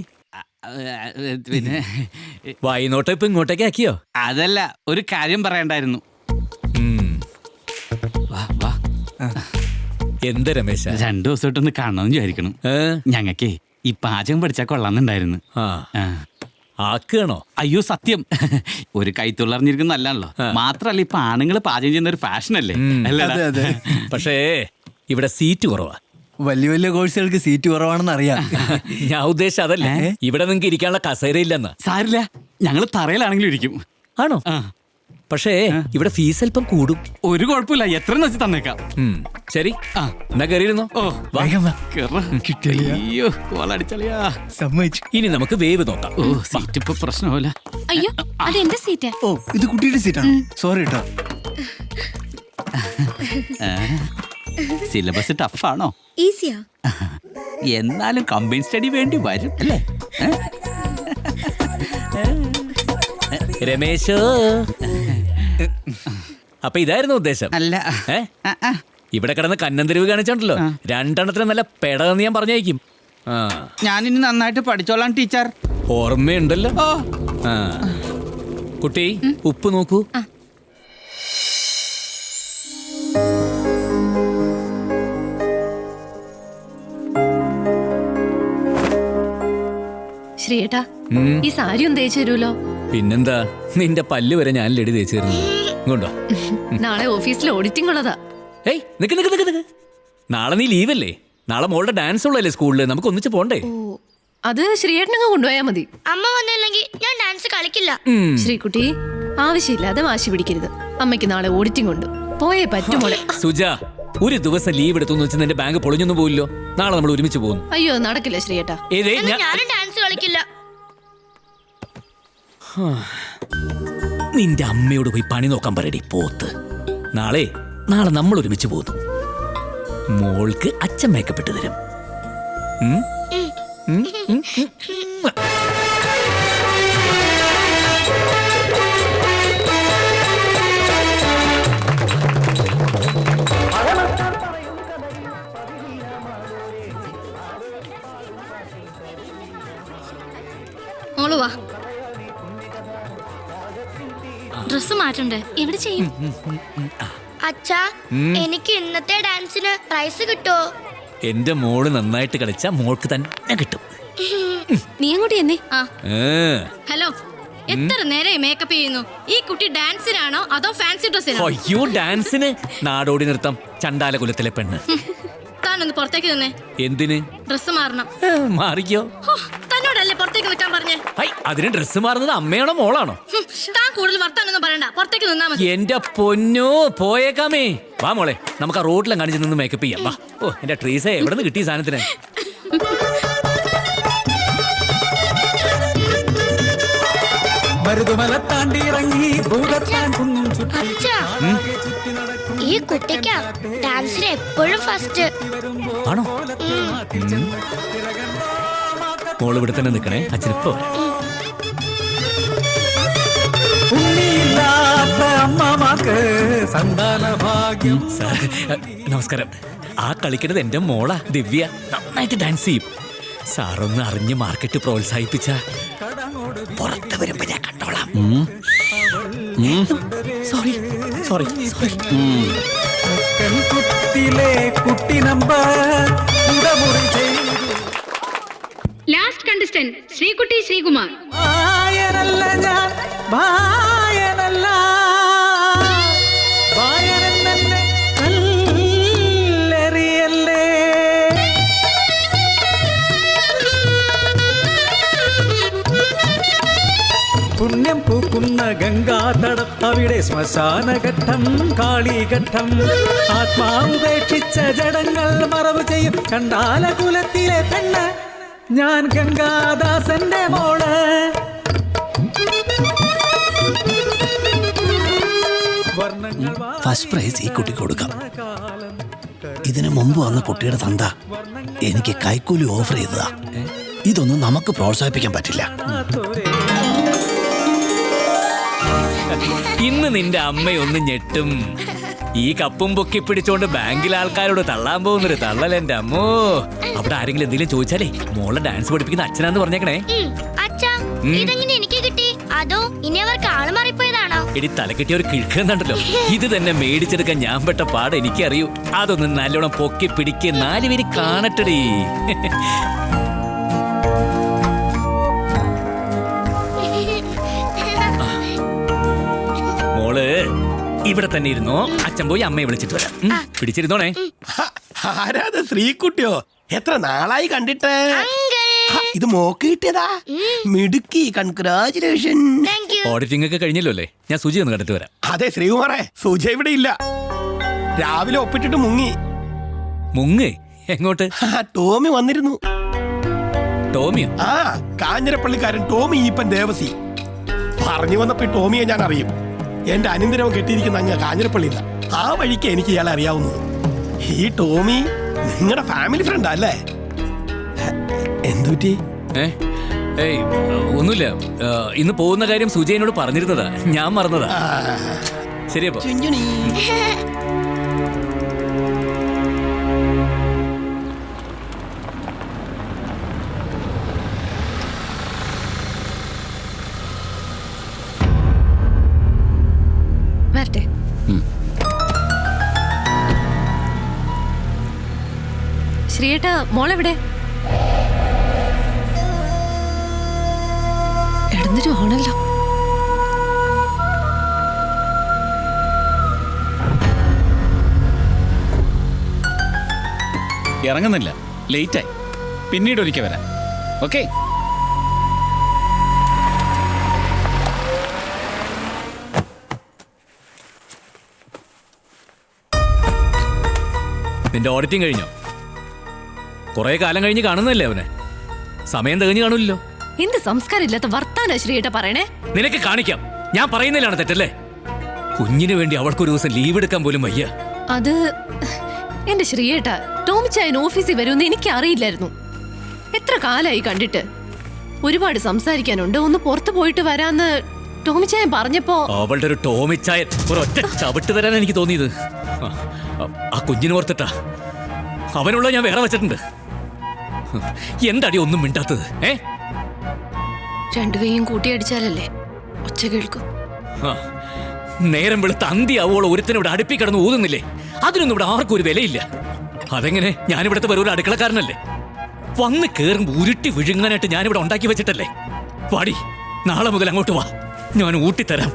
പിന്നെ വായിനോട്ട് ഇപ്പൊ ഇങ്ങോട്ടേക്ക് ആക്കിയോ? അതല്ല, ഒരു കാര്യം പറയണ്ടായിരുന്നു. എന്ത് രമേശ? 2 ദിവസമായിട്ടൊന്ന് കാണണമെന്ന് വിചാരിക്കണം. ഞങ്ങക്കേ ഈ പാചകം പഠിച്ചാൽ കൊള്ളാന്നുണ്ടായിരുന്നു. ആക്കണോ? അയ്യോ സത്യം, ഒരു കൈത്തൊള്ളറിഞ്ഞിരിക്കുന്ന നല്ലാണല്ലോ. മാത്രല്ല ഇപ്പൊ ആണുങ്ങൾ പാചകം ചെയ്യുന്ന ഒരു ഫാഷൻ അല്ലേ? പക്ഷേ ഇവിടെ സീറ്റ് കുറവാ. വലിയ കോഴ്സുകൾക്ക് സീറ്റ് കുറവാണെന്ന് അറിയാം. ഞാൻ ഉദ്ദേശിച്ച അതല്ലേ, ഇവിടെ നിങ്ങൾക്ക് ഇരിക്കാനുള്ള കസേരയില്ലെന്ന്. സാരില്ല, ഞങ്ങള് തറയിലാണെങ്കിലും ഇരിക്കും. ആണോ? പക്ഷേ ഇവിടെ ഫീസ് അല്പം കൂടും. ഒരു കുഴപ്പമില്ല, എത്ര വെച്ച് തന്നേക്കാം. ശരി, എന്നാ കയറിയിരുന്നോ. അയ്യോ കോളടിച്ചളിയാ. സമ്മതിച്ചു. ഇനി നമുക്ക് വേവ് നോക്കാം. ഓ, സീറ്റ് ഇപ്പൊ പ്രശ്നമല്ല. അയ്യോ, അത് എന്റെ സീറ്റാ. ഓ, ഇത് കുട്ടിയുടെ സീറ്റാണ്. സോറി കേട്ടോ. സിലബസ് ടഫാണോ? ഈസിയാ. എന്നാലും കമ്പൈൻ സ്റ്റഡി വേണ്ടി വരും അല്ലേ? രമേശോ, അപ്പൊ ഇതായിരുന്നു ഉദ്ദേശം അല്ല? ഇവിടെ കിടന്ന് കന്നന്തരിവ് കാണിച്ചോണ്ടല്ലോ, 2 എണ്ണത്തിന് നല്ല പെടന്ന് ഞാൻ പറഞ്ഞേക്കും. ഞാനിനി നന്നായിട്ട് പഠിച്ചോളാം ടീച്ചർ. ഓർമ്മയുണ്ടല്ലോ. കുട്ടി, ഉപ്പ് നോക്കൂ. ശ്രീയേട്ടാ, ഈ സാരി ഒന്ന് തേച്ചു തരുമല്ലോ? പിന്നെന്താ, നിന്റെ പല്ല് വരെ ഞാൻ ലഡി തേച്ചു തരുന്നു. ഇങ്ങോട്ടോ. നാളെ ഓഫീസിൽ ഓഡിറ്റിംഗ് ഉള്ളതാ. ഏയ് നിക്ക് നിക്ക് നിക്ക് നിക്ക്. നാളെ നീ ലീവല്ലേ? നാളെ മോളുടെ ഡാൻസ് ഉള്ളല്ലേ സ്കൂളിൽ, നമുക്ക് ഒന്നിച്ച് പോണ്ടേ? ഓ അത് ശ്രീയേട്ടനങ്ങ് കൊണ്ടുപോയാ മതി. അമ്മ വന്നില്ലെങ്കിൽ ഞാൻ ഡാൻസ് കളിക്കില്ല. ശ്രീകുട്ടി ആവശ്യമില്ലാതെ വാശി പിടിക്കരുത്. അമ്മയ്ക്ക് നാളെ ഓഡിറ്റിംഗ് ഉണ്ട്, പോയേ പറ്റുമോളെ. സുജ, ഒരു ദിവസം ലീവ് എടുത്തു വെച്ച് നിന്റെ ബാങ്ക് പൊളിഞ്ഞൊന്നും പോയില്ലോ. നാളെ നമ്മൾ ഒരുമിച്ച് പോകുന്നു. അയ്യോ നടക്കില്ല ശ്രീയേട്ടാ. ഞാനും ഡാൻസ് കളിക്കില്ല. നിന്റെ അമ്മയോട് പോയി പണി നോക്കാൻ പറയടി പോത്ത്. നാളെ നമ്മൾ ഒരുമിച്ച് പോകുന്നു. മോൾക്ക് അച്ഛൻ മേക്കപ്പ് ഇട്ട് തരും. മോള് വാ. ഡ്രസ് മാറ്റണ്ടേ? ഇവിടെ ചെയ്യും. അച്ഛാ, എനിക്ക് ഇന്നത്തെ ഡാൻസിന് പ്രൈസ് കിട്ടോ? എന്റെ മോള് നന്നായിട്ട് കളിച്ച മോൾക്ക് തന്നെ കിട്ടും. നീ അങ്ങോട്ട് എന്നേ. ഹലോ, എത്ര നേരമായി മേക്കപ്പ് ചെയ്യുന്നു? ഈ കുട്ടി ഡാൻസിനാണോ അതോ ഫാൻസി ഡ്രസ്സിനാണോ? അയ്യോ, ഡാൻസിന്. നാടോടി നൃത്തം, ചണ്ടാല കുലത്തിലെ പെണ്ണ്. താനൊന്ന് പുറത്തേക്ക് നിന്നേ. എന്തിന്? ഡ്രസ് മാറണം. മാറിക്കോ. തന്നോടല്ലേ പുറത്തേക്ക് നിൽക്കാൻ പറഞ്ഞേ? അതിന് ഡ്രസ് മാറുന്നത് അമ്മയാണോ മോളാണോ? താൻ കൂടുതൽ വർത്താനൊന്നും പറയണ്ട, പുറത്തേക്ക് നിന്നാ മതി. എന്റെ പൊന്നോ, പോയേക്കാമേ. വാ മോളെ, നമുക്ക് ആ റോഡിലും കാണിച്ച് നിന്ന് മേക്കപ്പ് ചെയ്യാം. വാ. ഓ എന്റെ ട്രീസേ, എവിടെ നിന്ന് കിട്ടിയ സാധനത്തിന്? അച്ഛാ, ഈ കുട്ടിക്കാ ഡാൻസിന് എപ്പോഴും ഫസ്റ്റ്. ആണോ? മോള് ഇവിടെ തന്നെ നിൽക്കണേ, അച്ഛനിപ്പോ നമസ്കാരം. ആ കളിക്കുന്നത് എന്റെ മോളാ ദിവ്യ. നന്നായിട്ട് ഡാൻസ് ചെയ്യും. സാറൊന്ന് അറിഞ്ഞ് മാർക്കറ്റ് പ്രോത്സാഹിപ്പിച്ച പുറത്ത് വരുമ്പോ ഞാൻ കണ്ടോളാം. Sorry sorry sorry. Last contestant Sreekutty Sreekumar. പുണ്യം പൂക്കുന്ന ഗംഗാതടം, അവിടെ ശ്മശാനഘട്ടം, കാളിഘട്ടം. ആത്മാവുപേക്ഷിച്ച ജഡങ്ങൾ മറവ് ചെയ്യും കണ്ടാലകുലത്തിലെ പെണ്ണ്. ഞാൻ ഗംഗാദാസന്റെ മോള്. ഫസ്റ്റ് പ്രൈസ് ഈ കുട്ടിക്ക് കൊടുക്കാം. ഇതിനു മുമ്പ് വന്ന കുട്ടിയുടെ തന്ത എനിക്ക് കൈക്കൂലി ഓഫർ ചെയ്തതാ. ഇതൊന്നും നമുക്ക് പ്രോത്സാഹിപ്പിക്കാൻ പറ്റില്ല. ഇന്ന് നിന്റെ അമ്മയൊന്ന് ഞെട്ടും. ഈ കപ്പും പൊക്കി പിടിച്ചോണ്ട് ബാങ്കിലെ ആൾക്കാരോട് തള്ളാൻ പോകുന്നൊരു തള്ളൽ എന്റെ അമ്മോ. അവിടെ ആരെങ്കിലും എന്തെങ്കിലും ചോദിച്ചാലേ മോളെ ഡാൻസ് പഠിപ്പിക്കുന്ന അച്ഛനാന്ന് പറഞ്ഞേക്കണേ. അച്ഛാ, ഇതെങ്ങനെ എനിക്ക് കിട്ടി? അതോ ഇനി അവർക്ക് ആള് മാറിപ്പോയതാണോ? എടി തലക്കെട്ടിയ ഒരു കിഴക്കുന്നുണ്ടല്ലോ, ഇത് തന്നെ മേടിച്ചെടുക്കാൻ ഞാൻ പെട്ട പാട് എനിക്കറിയൂ. അതൊന്ന് നല്ലോണം പൊക്കി പിടിക്ക്, 4 പേര് കാണട്ടടി. മോള് ഇവിടെ തന്നെ ഇരുന്നോ, അച്ഛൻ പോയി അമ്മയെ വിളിച്ചിട്ട് വരാം. പിടിച്ചിരുന്നോണേ. ആരാത്? ശ്രീകുട്ടിയോ? എത്ര നാളായി കണ്ടിട്ട്. ഇത് മോക്ക് കിട്ടിയതാ? മിടുക്കി, കൺഗ്രാചുലേഷൻ. ഓഡിറ്റിംഗ് ഒക്കെ കഴിഞ്ഞല്ലോ അല്ലേ? ഞാൻ സുജി ഒന്ന് കണ്ടിട്ട് വരാം. അതെ ശ്രീകുമാറേ, സുജ ഇവിടെ ഇല്ല. രാവിലെ ഒപ്പിട്ടിട്ട് മുങ്ങി. മുങ്ങേ? എങ്ങോട്ട്? ടോമി വന്നിരുന്നു. ടോമിയോ? ആ, കാഞ്ഞിരപ്പള്ളിക്കാരൻ ടോമി ഈപ്പൻ ദേവസി. പറഞ്ഞു വന്നപ്പോ ടോമിയെ ഞാൻ അറിയും. എന്റെ അനന്തരവും കെട്ടിയിരിക്കുന്ന അങ്ങ് കാഞ്ഞിരപ്പള്ളിയില്ല. ആ വഴിക്ക് എനിക്ക് ഇയാളെ അറിയാവുന്നത്. ഈ ടോമി നിങ്ങളുടെ ഫാമിലി ഫ്രണ്ടാ അല്ലേ? എന്തുപറ്റി? ഏയ് ഒന്നുമില്ല. ഇന്ന് പോകുന്ന കാര്യം സുജയനോട് പറഞ്ഞിരുന്നതാ, ഞാൻ മറന്നതാ. ശരിയപ്പോ വരട്ടെ. ശ്രീയേട്ടാ, മോളെവിടെ? ഇടന്നിരുവാണല്ലോ. ഇറങ്ങുന്നില്ല, ലേറ്റായി. പിന്നീട് ഒരിക്കൽ വരാം. ഓക്കെ? നിന്റെ ഓഡിറ്റിംഗ് കഴിഞ്ഞോ? കുറെ കാലം കഴിഞ്ഞ് കാണുന്നല്ലേ അവനെ. സമയം തികഞ്ഞു കാണൂല്ലോ. എന്ത് സംസ്കാരം ഇല്ലാത്ത വർത്താന ശ്രീയേട്ട പറയണേ. നിനക്ക് കാണിക്കാം. ഞാൻ പറയുന്നതിലാണ് തെറ്റല്ലേ? കുഞ്ഞിന് വേണ്ടി അവൾക്കൊരു ദിവസം ലീവ് എടുക്കാൻ പോലും വയ്യ. അത് എന്റെ ശ്രീയേട്ട, ടോമിച്ചായൻ ഓഫീസിൽ വരുമെന്ന് എനിക്ക് അറിയില്ലായിരുന്നു. എത്ര കാലായി കണ്ടിട്ട്. ഒരുപാട് സംസാരിക്കാനുണ്ട്, ഒന്ന് പുറത്തു പോയിട്ട് വരാന്ന് ടോമിച്ചായൻ പറഞ്ഞപ്പോ അവളുടെ ഒരു ടോമിച്ചായൻ ഒരൊറ്റ ചവിട്ട് തരാൻ എനിക്ക് തോന്നിയത്. ആ കുഞ്ഞിന് ഓർത്തിട്ടാ. അവനുള്ള ഞാൻ വേറെ വെച്ചിട്ടുണ്ട്. എന്താടി ഒന്നും മിണ്ടാത്തത്? രണ്ടു കൈയും കൂട്ടിയടിച്ചാലല്ലേ ഒച്ച കേൾക്കും. നേരം വെളുത്ത് അന്തിയാവോളം ഒരുത്തനിവിടെ അടുപ്പി കിടന്ന് ഊതുന്നില്ലേ? അതിനൊന്നും ഇവിടെ ആർക്കും ഒരു വിലയില്ല. അതെങ്ങനെ? ഞാനിവിടുത്തെ വെറും അടുക്കളക്കാരനല്ലേ? വന്ന് കേറുമ്പോ ഉരുട്ടി വിഴുങ്ങാനായിട്ട് ഞാനിവിടെ ഉണ്ടാക്കി വെച്ചിട്ടല്ലേ? വാടി, നാളെ മുതൽ അങ്ങോട്ട് വാ, ഞാൻ ഊട്ടിത്തരാം.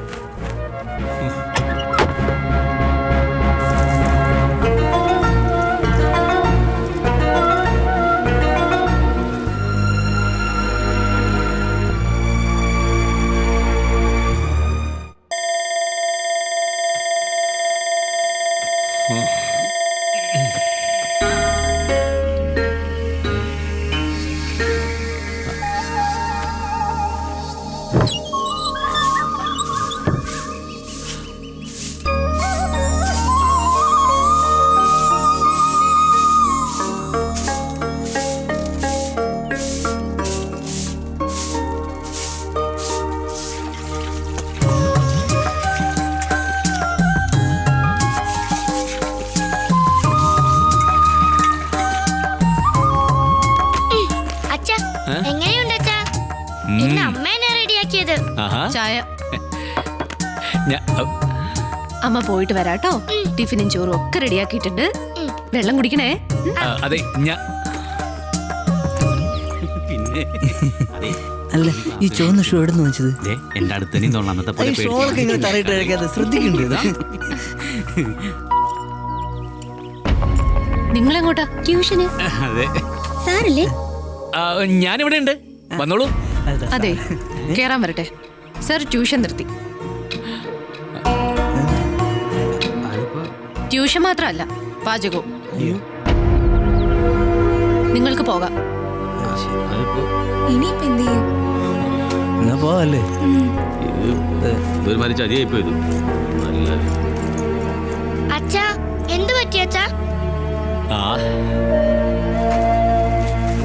ചായ അമ്മ പോയിട്ട് വരാട്ടോ. ടിഫിനും ചോറും ഒക്കെ റെഡിയാക്കിയിട്ടുണ്ട്. വെള്ളം കുടിക്കണേ. അതെ, പിന്നെ അല്ല, ഈ ചുവന്ന ഷൂ എവിടെ നിന്ന് വെച്ചത്? എന്റെ അടുത്ത് തന്നെ അന്നത്തെ പോലെ ശ്രദ്ധിക്കണ്ടേ? നിങ്ങളെങ്ങോട്ടാ? ട്യൂഷന്. അതെ സാറല്ലേ? ഞാനിവിടെ ഉണ്ട്, വന്നോളൂ. അതെ, കേറാൻ വരട്ടെ. സാർ ട്യൂഷൻ നിർത്തി. ട്യൂഷൻ മാത്രമല്ല, പാചകവും. നിങ്ങൾക്ക് പോകാം. ഇനിയിപ്പോ എന്ത് ചെയ്യും? പോവല്ലേ? അച്ഛാ, എന്ത് പറ്റി അച്ഛാ?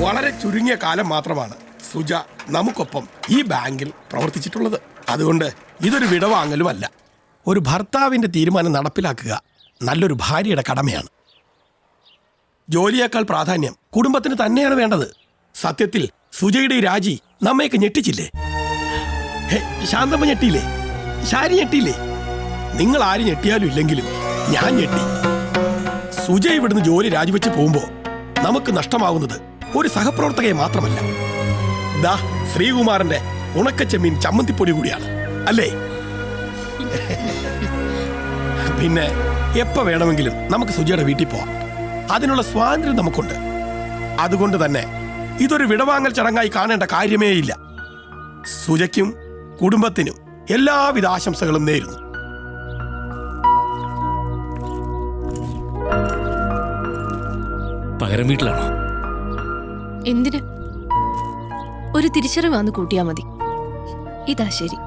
വളരെ ചുരുങ്ങിയ കാലം മാത്രമാണ് സുജ നമുക്കൊപ്പം ഈ ബാങ്കിൽ പ്രവർത്തിച്ചിട്ടുള്ളത്. അതുകൊണ്ട് ഇതൊരു വിടവാങ്ങലുമല്ല. ഒരു ഭർത്താവിന്റെ തീരുമാനം നടപ്പിലാക്കുക നല്ലൊരു ഭാര്യയുടെ കടമയാണ്. ജോലിയേക്കാൾ പ്രാധാന്യം കുടുംബത്തിന് തന്നെയാണ് വേണ്ടത്. സത്യത്തിൽ സുജയുടെ രാജി നമ്മയൊക്കെ ഞെട്ടിച്ചില്ലേ? ശാന്തമ്മ ഞെട്ടിയില്ലേ? ശാരി ഞെട്ടിയില്ലേ? നിങ്ങൾ ആര് ഞെട്ടിയാലും ഇല്ലെങ്കിലും ഞാൻ ഞെട്ടി. സുജ ഇവിടുന്ന് ജോലി രാജിവെച്ച് പോകുമ്പോ നമുക്ക് നഷ്ടമാവുന്നത് ഒരു സഹപ്രവർത്തകയെ മാത്രമല്ല, ദാ ശ്രീകുമാറിന്റെ ഉണക്കച്ചെമ്മീൻ ചമ്മന്തിപ്പൊടി കൂടിയാണ്, അല്ലേ? പിന്നെ എപ്പോ വേണമെങ്കിലും നമുക്ക് സുജയുടെ വീട്ടിൽ പോവാം. അതിനുള്ള സ്വാതന്ത്ര്യം നമുക്കുണ്ട്. അതുകൊണ്ട് തന്നെ ഇതൊരു വിടവാങ്ങൽ ചടങ്ങായി കാണേണ്ട കാര്യമേ ഇല്ല. സുജയ്ക്കും കുടുംബത്തിനും എല്ലാവിധ ആശംസകളും നേരുന്നു. പകരം വീട്ടിലാണോ? എന്തിന്? ഒരു തിരിച്ചറിവ് വന്ന് കൂട്ടിയാ മതി. ഇതാ ശരി.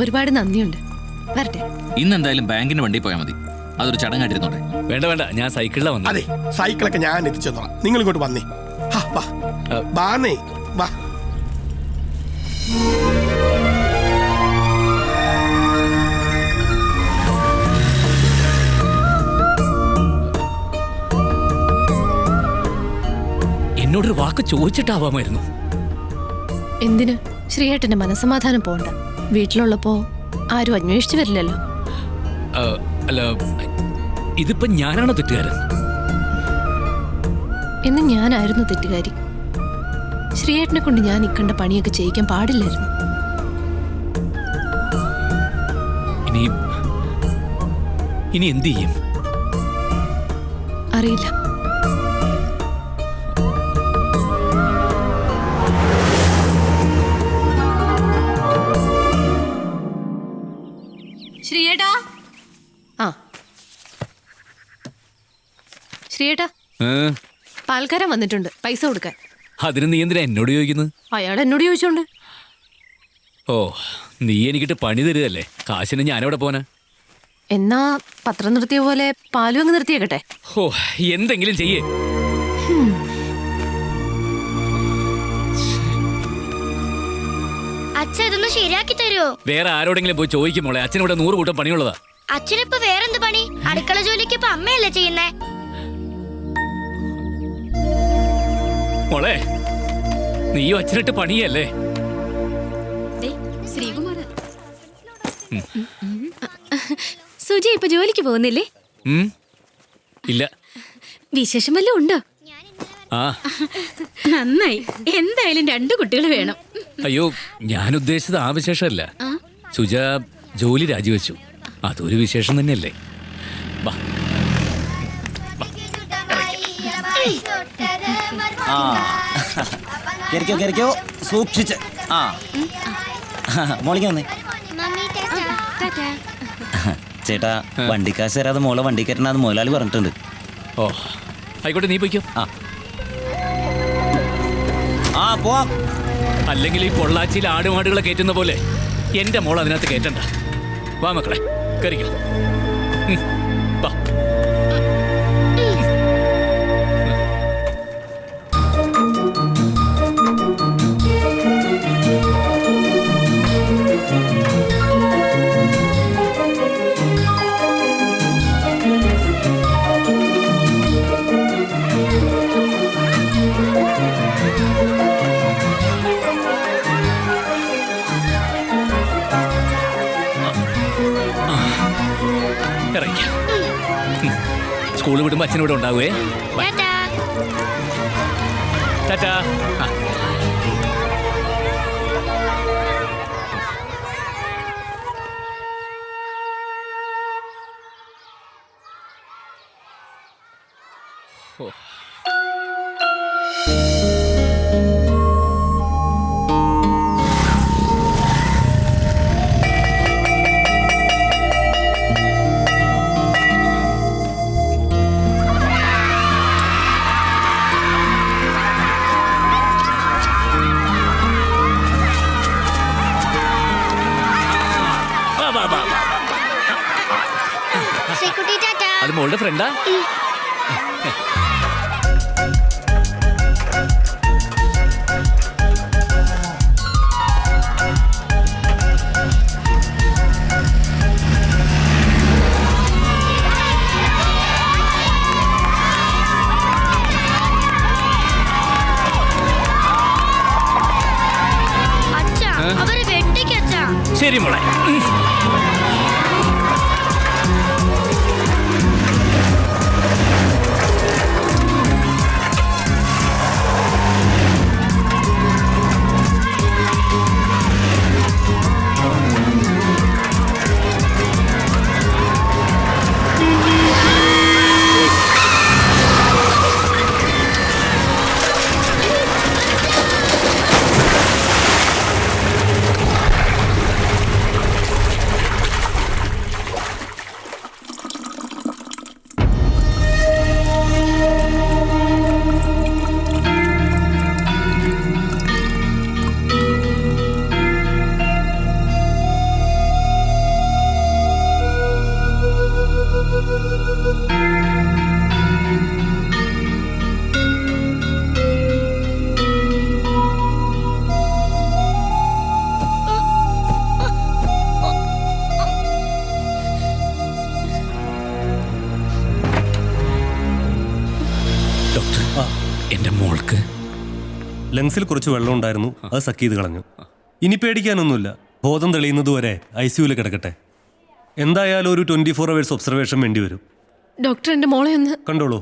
ഒരുപാട് നന്ദിയുണ്ട്. വരട്ടെ. ഇന്ന് എന്തായാലും ബാങ്കിന് വണ്ടി പോയാൽ മതി. അതൊരു ചടങ്ങായിട്ടിരുന്നോട്ടെ. വേണ്ട വേണ്ട, ഞാൻ സൈക്കിളിലാണ് വന്നത്. അതെ, സൈക്കിളൊക്കെ ഞാൻ എത്തിച്ചു തന്നോളാം. നിങ്ങൾ ഇങ്ങോട്ട് വന്നേ. വാന്നേ, വാ. എന്നോടൊരു വാക്ക് ചോദിച്ചിട്ടാവാമായിരുന്നു. എന്തിന്? ശ്രീയേട്ടന്റെ മനസ്സമാധാനം പോണ്ട. വീട്ടിലുള്ളപ്പോ ആരും അന്വേഷിച്ചു വരില്ലല്ലോ. അല്ല, ഇതിപ്പോ ഞാനാണോ തെറ്റുകാരൻ? എന്ന് ഞാനായിരുന്നു തെറ്റുകാരി. ശ്രീയേട്ടനെ കൊണ്ട് ഞാൻ ഇക്കണ്ട പണിയൊക്കെ ചെയ്യിക്കാൻ പാടില്ലായിരുന്നു. ഇനി എന്ത് ചെയ്യും? അറിയില്ല. ശ്രീയേട്ടാ, ആ ശ്രീയേട്ടാ, പാൽക്കാരൻ വന്നിട്ടുണ്ട്, പൈസ കൊടുക്കാൻ. അതിന് നീ എന്തിനാ എന്നോട് ചോദിക്കുന്നത്? അയാൾ എന്നോട് ചോദിച്ചോണ്ട്. ഓ, നീ എനിക്കിട്ട് പണി തരുകയല്ലേ? കാശിന് ഞാനെവിടെ പോനാ? എന്നാ പത്രം നിർത്തിയ പോലെ പാലും അങ്ങ് നിർത്തിയേക്കട്ടെ. ഓ, എന്തെങ്കിലും ചെയ്യേ. അച്ഛൻ ഇതൊന്ന് ശരിയാക്കി തരുമോ? വേറെ ആരോടെങ്കിലും പോയി ചോദിക്കും മോളെ. അച്ഛനിവിടെ 100 കൂട്ടം പണിയുള്ളതാ. അച്ഛനിപ്പോ വേറെന്ത് പണി? അടുക്കള ജോലിക്ക് ഇപ്പൊ അമ്മയല്ലേ ചെയ്യുന്നേ? മോളെ, നീയും അച്ഛനിട്ട് പണിയല്ലേ? ശ്രീകുമാർ, സുജി ഇപ്പൊ ജോലിക്ക് പോകുന്നില്ലേ? ഇല്ല. വിശേഷം വല്ലതും ഉണ്ടോ? ആ, നന്നായി. എന്തായാലും 2 കുട്ടികൾ വേണം. അയ്യോ, ഞാൻ ഉദ്ദേശിച്ചത് ആ വിശേഷമല്ല. സുജ ജോലി രാജിവെച്ചു. അതൊരു വിശേഷം തന്നെയല്ലേ? ബാ. കേറിക്കോ സൂക്ഷിച്ച്. ആ മോളിക്ക് വന്നേ. ചേട്ടാ, വണ്ടിക്കാശ് തരാതെ മോളെ വണ്ടി കയറ്റണത് മുതലാളി പറഞ്ഞിട്ടുണ്ട്. ഓ, ആയിക്കോട്ടെ, നീ പോയിക്കോ. ആ പോവാം. അല്ലെങ്കിൽ ഈ പൊള്ളാച്ചിയിൽ ആടുമാടുകളെ കയറ്റുന്ന പോലെ എന്റെ മോൾ അതിനകത്ത് കയറ്റണ്ട. വാ മക്കളെ, കയറിക്കോ. വാ. സ്കൂൾ വിടുമ്പോ അച്ഛനിവിടെ ഉണ്ടാവുകേ. ടാറ്റാ. അത് മോളുടെ ഫ്രണ്ടാ? അവരെ വെട്ടിക്കച്ചാ. ശരി മോളെ. എന്റെ മോൾക്ക് ലങ്സിൽ കുറച്ച് വെള്ളം ഉണ്ടായിരുന്നു, അത് സക്ക് ചെയ്ത് കളഞ്ഞു. ഇനി പേടിക്കാനൊന്നുമില്ല. ബോധം തെളിയുന്നതുവരെ ICUവിൽ കിടക്കട്ടെ. എന്തായാലും ഒരു 24 hours ഒബ്സർവേഷൻ വേണ്ടി വരും. ഡോക്ടർ എന്റെ മോളെ ഒന്ന് കണ്ടോളൂ.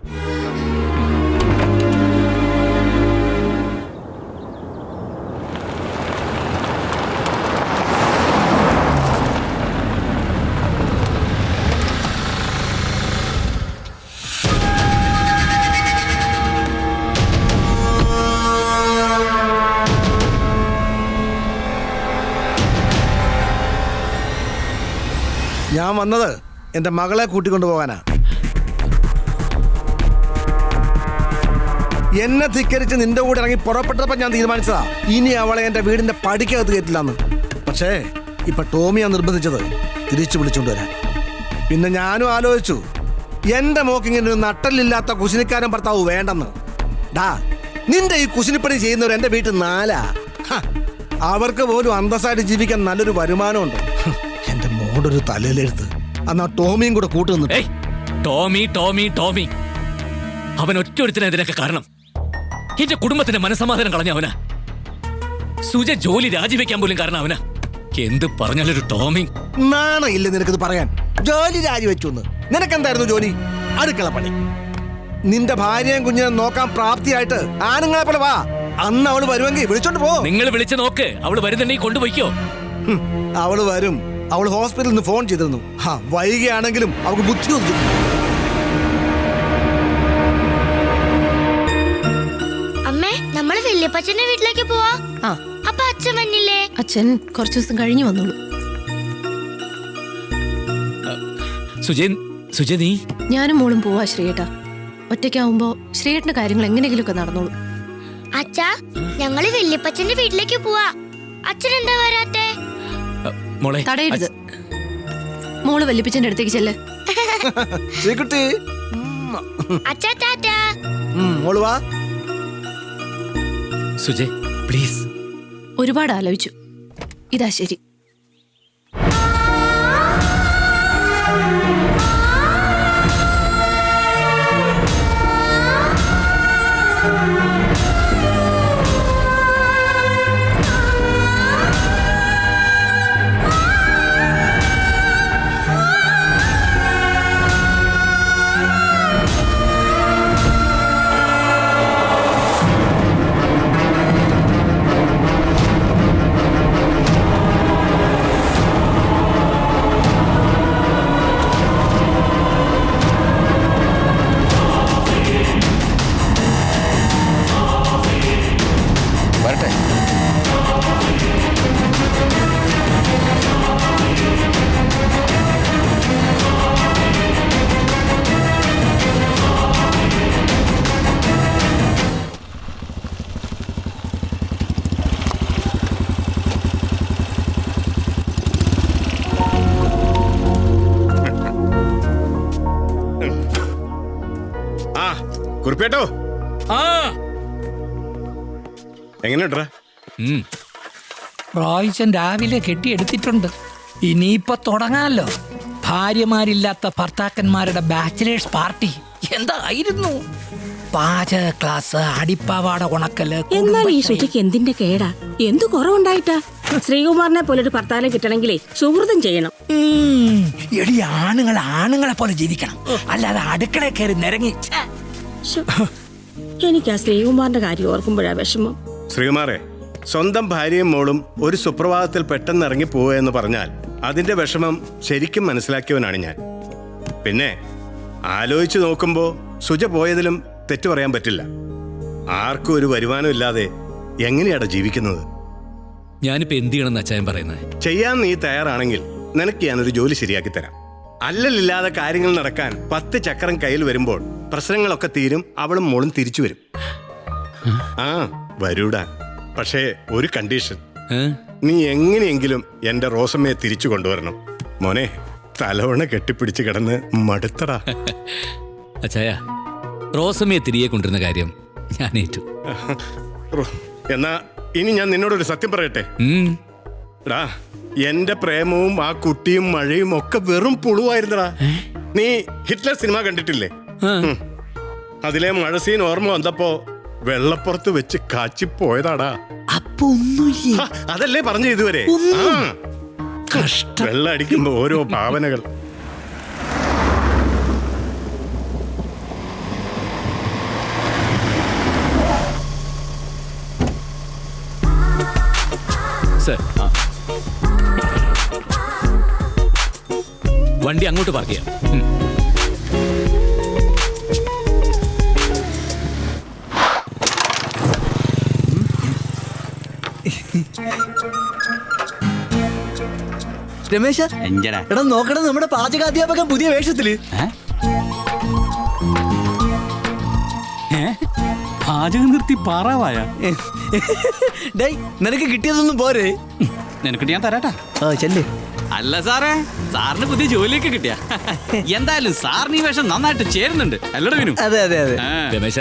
ഞാൻ വന്നത് എന്റെ മകളെ കൂട്ടിക്കൊണ്ടു പോകാനാ. എന്നെ ധിക്കരിച്ച് നിന്റെ കൂടെ ഇറങ്ങി പുറപ്പെട്ടപ്പോ ഞാൻ തീരുമാനിച്ചതാ ഇനി അവളെ എന്റെ വീടിന്റെ പടിക്കകത്ത് കയറ്റില്ലാന്ന്. പക്ഷേ ഇപ്പൊ ടോമിയാ നിർബന്ധിച്ചത് തിരിച്ചു വിളിച്ചുകൊണ്ടുവരാൻ. പിന്നെ ഞാനും ആലോചിച്ചു, എന്റെ മോക്കിങ്ങനെ ഒരു നട്ടലില്ലാത്ത കുശിനിക്കാരൻ ഭർത്താവ് വേണ്ടെന്ന്. ഡാ, നിന്റെ ഈ കുശിനിപ്പണി ചെയ്യുന്നവർ എന്റെ വീട്ടിൽ 4. അവർക്ക് പോലും അന്തസ്സായിട്ട് ജീവിക്കാൻ നല്ലൊരു വരുമാനമുണ്ട്. എന്റെ മോടൊരു തലയിലെടുത്ത് അന്നാ ടോമിയും കൂടെ കൂട്ടുന്നു. ടോമി ടോമി ടോമി അവൻ ഒറ്റൊരുത്തിന് ഇതിനൊക്കെ കാരണം. എന്റെ കുടുംബത്തിന്റെ മനസ്സമാധാനം കളഞ്ഞ അവനാ. സുജ ജോലി രാജിവെക്കാൻ പോലും കാരണം അവനാ. എന്ത് പറഞ്ഞാലൊരു ടോമി. നാണയില്ല നിനക്കിത് പറയാൻ? ജോലി രാജിവെച്ചു. നിനക്കെന്തായിരുന്നു ജോലി? അടുക്കള പണി. നിന്റെ ഭാര്യയും കുഞ്ഞിനെ നോക്കാൻ പ്രാപ്തിയായിട്ട് ആണുങ്ങളെ പോലെ വാ. അന്ന് അവള് വരുമെങ്കിൽ വിളിച്ചോണ്ട് പോ. നിങ്ങൾ വിളിച്ചു നോക്ക്, അവള് വരുന്നുണ്ടെങ്കിൽ കൊണ്ടുപോയിക്കോ. അവള് വരും. അവള് ഹോസ്പിറ്റലിൽ നിന്ന് ഫോൺ ചെയ്തിരുന്നു. വൈകിയാണെങ്കിലും അവൾക്ക് ബുദ്ധി ഒന്നും. അമ്മേ, നമ്മള് വല്യപ്പച്ചന്റെ വീട്ടിലേക്ക് പോവാ. അപ്പൊ അച്ഛൻ വന്നില്ലേ? അച്ഛൻ കുറച്ചു ദിവസം കഴിഞ്ഞു വന്നോളൂ. സുജ നീ? ഞാനും മോളും പോവാ ശ്രീയേട്ടാ. ഒറ്റയ്ക്കാവുമ്പോ ശ്രീയേട്ടന്റെ കാര്യങ്ങൾ എങ്ങനെയെങ്കിലുമൊക്കെ നടന്നോളൂ. അച്ഛാ, ഞങ്ങള് വല്യപ്പച്ചന്റെ വീട്ടിലേക്ക് പോവാ. അച്ഛൻ എന്താ വരാത്തെ? തടയരുത്. മോള് വല്യപ്പച്ചന്റെ അടുത്തേക്ക് ചെല്ല്. അച്ഛാ ടാറ്റാ. സുജയ് പ്ലീസ്. ഒരുപാട് ആലോചിച്ചു. ഇതാ ശരി. കുറിപ്പേട്ടോ, എങ്ങനെയാ? പ്രാവശ്യം രാവിലെ കെട്ടിയെടുത്തിട്ടുണ്ട്. ഇനിയിപ്പൊ തുടങ്ങാലോ. ഭാര്യമാരില്ലാത്ത ഭർത്താക്കന്മാരുടെ ബാച്ചിലേഴ്സ് പാർട്ടി എന്തായിരുന്നു? പാചക ക്ലാസ്, അടിപ്പാവാട ഉണക്കല്. എന്നാൽ ഈ ശുചിക്ക് എന്തിന്റെ കേടാ? എന്തു കുറവുണ്ടായിട്ടാ? ശ്രീകുമാറിനെ പോലൊരു ഭർത്താവിനെ കിട്ടണമെങ്കിലേ സുഹൃതം ചെയ്യണം. എടി, ആണുങ്ങളെ പോലെ ജീവിക്കണം, അല്ലാതെ അടുക്കള കയറി നിരങ്ങി. എനിക്ക് ആ ശ്രീകുമാറിന്റെ കാര്യം ഓർക്കുമ്പോഴാ വിഷമം. ശ്രീകുമാറെ, സ്വന്തം ഭാര്യയും മോളും ഒരു സുപ്രഭാതത്തിൽ പെട്ടെന്ന് ഇറങ്ങി പോവുക എന്ന് പറഞ്ഞാൽ അതിന്റെ വിഷമം ശരിക്കും മനസ്സിലാക്കിയവനാണ് ഞാൻ. പിന്നെ ആലോചിച്ചു നോക്കുമ്പോ സുജ പോയതിലും തെറ്റു പറയാൻ പറ്റില്ല. ആർക്കും ഒരു വരുമാനം ഇല്ലാതെ എങ്ങനെയാടാ ജീവിക്കുന്നത്? ഞാനിപ്പോ എന്ത് ചെയ്യണമെന്ന് അച്ചായൻ പറയുന്നത്? ചെയ്യാൻ നീ തയ്യാറാണെങ്കിൽ നിനക്ക് ഞാനൊരു ജോലി ശരിയാക്കി തരാം. അല്ലലില്ലാതെ കാര്യങ്ങൾ നടക്കാൻ 10 ചക്രം കയ്യിൽ വരുമ്പോൾ പ്രശ്നങ്ങളൊക്കെ തീരും. അവളും മോളും തിരിച്ചു വരും. വരൂടാ. പക്ഷേ ഒരു കണ്ടീഷൻ. നീ എങ്ങനെയെങ്കിലും എന്റെ റോസമ്മയെ തിരിച്ചു കൊണ്ടുവരണം. മോനെ, തലവണ കെട്ടിപ്പിടിച്ച് കിടന്ന് മടുത്തടാ. അച്ചായ, റോസമ്മയെ തിരികെ കൊണ്ടുവരുന്ന കാര്യം ഞാൻ ഏറ്റു. എന്നാ ഇനി ഞാൻ നിന്നോടൊരു സത്യം പറയട്ടെ. ടാ, എന്റെ പ്രേമവും ആ കുട്ടിയും മഴയും ഒക്കെ വെറും പുളുവായിരുന്നടാ. നീ ഹിറ്റ്ലർ സിനിമ കണ്ടിട്ടില്ലേ? അതിലെ മഴ സീൻ ഓർമ്മ വന്നപ്പോ വെള്ളപ്പുറത്ത് വെച്ച് കാച്ചിപ്പോയതാടാ. അതല്ലേ പറഞ്ഞു ഇതുവരെ. വെള്ളം അടിക്കുമ്പോ ഓരോ ഭാവനകൾ. വണ്ടി അങ്ങോട്ട് പാർക്ക് ചെയ്യാം. രമേശ എഞ്ചടാ എടാ നോക്കടാ നമ്മുടെ പാചകാധ്യാപകൻ പുതിയ വേഷത്തില്. പാചകം നിർത്തി പാറാവായ. ഡേയ് നിനക്ക് കിട്ടിയതൊന്നും പോരെ? നിനക്ക് ഞാൻ തരാട്ടാ. ചെല്ലേ. അല്ല സാറേ, സാറിന് പുതിയ ജോലിയൊക്കെ കിട്ടിയ. എന്തായാലും സാറിന് ഈ വേഷം നന്നായിട്ട് ചേരുന്നുണ്ട് അല്ലടാ വിനു? അതെ അതെ അതെ. രമേശ,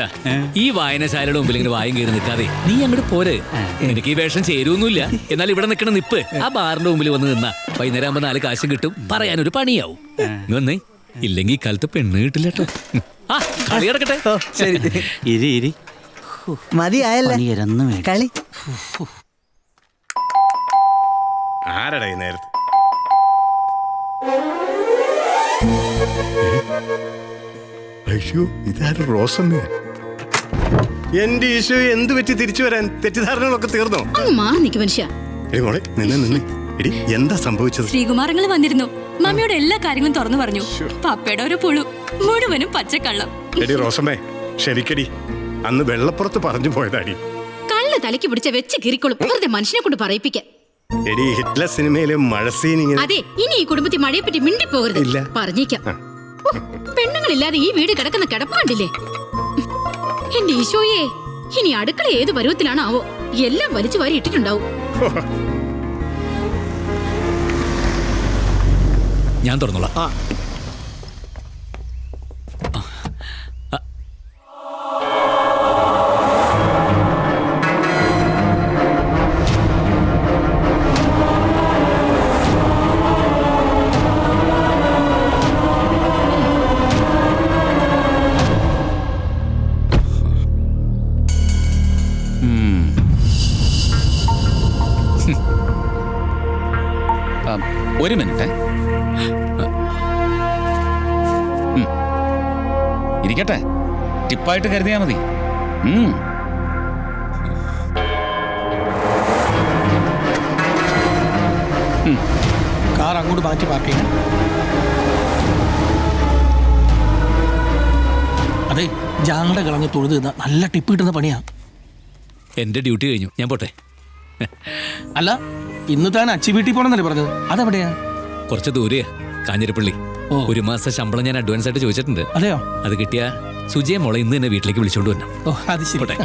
ഈ വായനശാലയുടെ മുമ്പിൽ ഇങ്ങനെ വായും കയറി നിൽക്കാതെ നീ അങ്ങോട്ട് പോരെ. എനിക്ക് ഈ വേഷം ചേരുവൊന്നുമില്ല. എന്നാൽ ഇവിടെ നിൽക്കണ നിപ്പ് ആ ബാറിന്റെ മുമ്പിൽ വന്ന് നിന്നാ വൈകുന്നേരം ആകുമ്പോ 4 കാശും കിട്ടും, പറയാനൊരു പണിയാവും. വന്നേ, ഇല്ലെങ്കിൽ ഈ കാലത്ത് പെണ്ണ് കിട്ടില്ല കേട്ടോ. ആ കളി കിടക്കട്ടെ. ശരി ഇരി ഇരി. മതിയായല്ലേ കളി? ആരടാ ഈ നേരത്ത്? അയ്യോ, ഇതാരും റോസമ്മ. എന്റെ ഈശോ, എന്ത് പറ്റി തിരിച്ചു വരാൻ? തെറ്റിദ്ധാരണകളൊക്കെ തീർന്നോ? മാറി നിൽക്കും മനുഷ്യ. മോളെ നിന്ന് എടി, എന്താ സംഭവിച്ചത്? ശ്രീകുമാരങ്ങൾ വന്നിരുന്നു. മമ്മിയോട് എല്ലാ കാര്യങ്ങളും തുറന്നു പറഞ്ഞു. പപ്പയുടെ ഒരു പുളു മുഴുവനും പച്ചക്കള്ളം. എടി റോസമ്മേ, ക്ഷമിക്കടി. അന്ന് വെള്ളപ്പുറത്ത് പറഞ്ഞു പോയതാടി. കള്ള് തലയ്ക്ക് പിടിച്ച വെച്ച് കിരിക്കൊള്ളും. വെറുതെ മനുഷ്യനെ കൊണ്ട് പറയിപ്പിക്കാൻ. എടി, ഹിറ്റ്ലർ സിനിമയിലെ മഴ സീൻ ഇങ്ങനെ. അതെ, ഇനി ഈ കുടുംബത്തിൽ മഴയെ പറ്റി മിണ്ടിപ്പോകരുത്. ഇല്ല. പറഞ്ഞേക്കാം. പെണ്ണുങ്ങളില്ലാതെ ഈ വീട് കിടക്കുന്ന കിടപ്പാണ്ടില്ലേ? എന്റെ ഈശോയെ, ഇനി അടുക്കള ഏത് പരുവത്തിലാണാവോ? എല്ലാം വലിച്ചു വാരി ഇട്ടിട്ടുണ്ടാവും. ഞാൻ തുറന്നോളാം. ഒരു മിനിറ്റ് ഇരിക്കട്ടെ. ടിപ്പായിട്ട് കരുതിയാ മതി. കാർ അങ്ങോട്ട് മാറ്റി പാർക്ക് ചെയ്യാം. അതെ, ജാങ്ങളുടെ കളഞ്ഞ് തൊഴുത് നല്ല ടിപ്പ് കിട്ടുന്ന പണിയാ. എന്റെ ഡ്യൂട്ടി കഴിഞ്ഞു, ഞാൻ പോട്ടെ. അല്ല, ഇന്ന് താൻ അച്ചി വീട്ടിൽ പോണെന്നല്ലേ പറഞ്ഞത്? അതെവിടെയാ? കുറച്ച് ദൂരെയാ, കാഞ്ഞിരപ്പള്ളി. 1 മാസം ശമ്പളം ഞാൻ അഡ്വാൻസ് ആയിട്ട് ചോദിച്ചിട്ടുണ്ട്. അതെയോ? അത് കിട്ടിയ സുജയ മോളെ ഇന്ന് തന്നെ വീട്ടിലേക്ക് വിളിച്ചോണ്ട് വരണം. ഓ, അത് ശരി.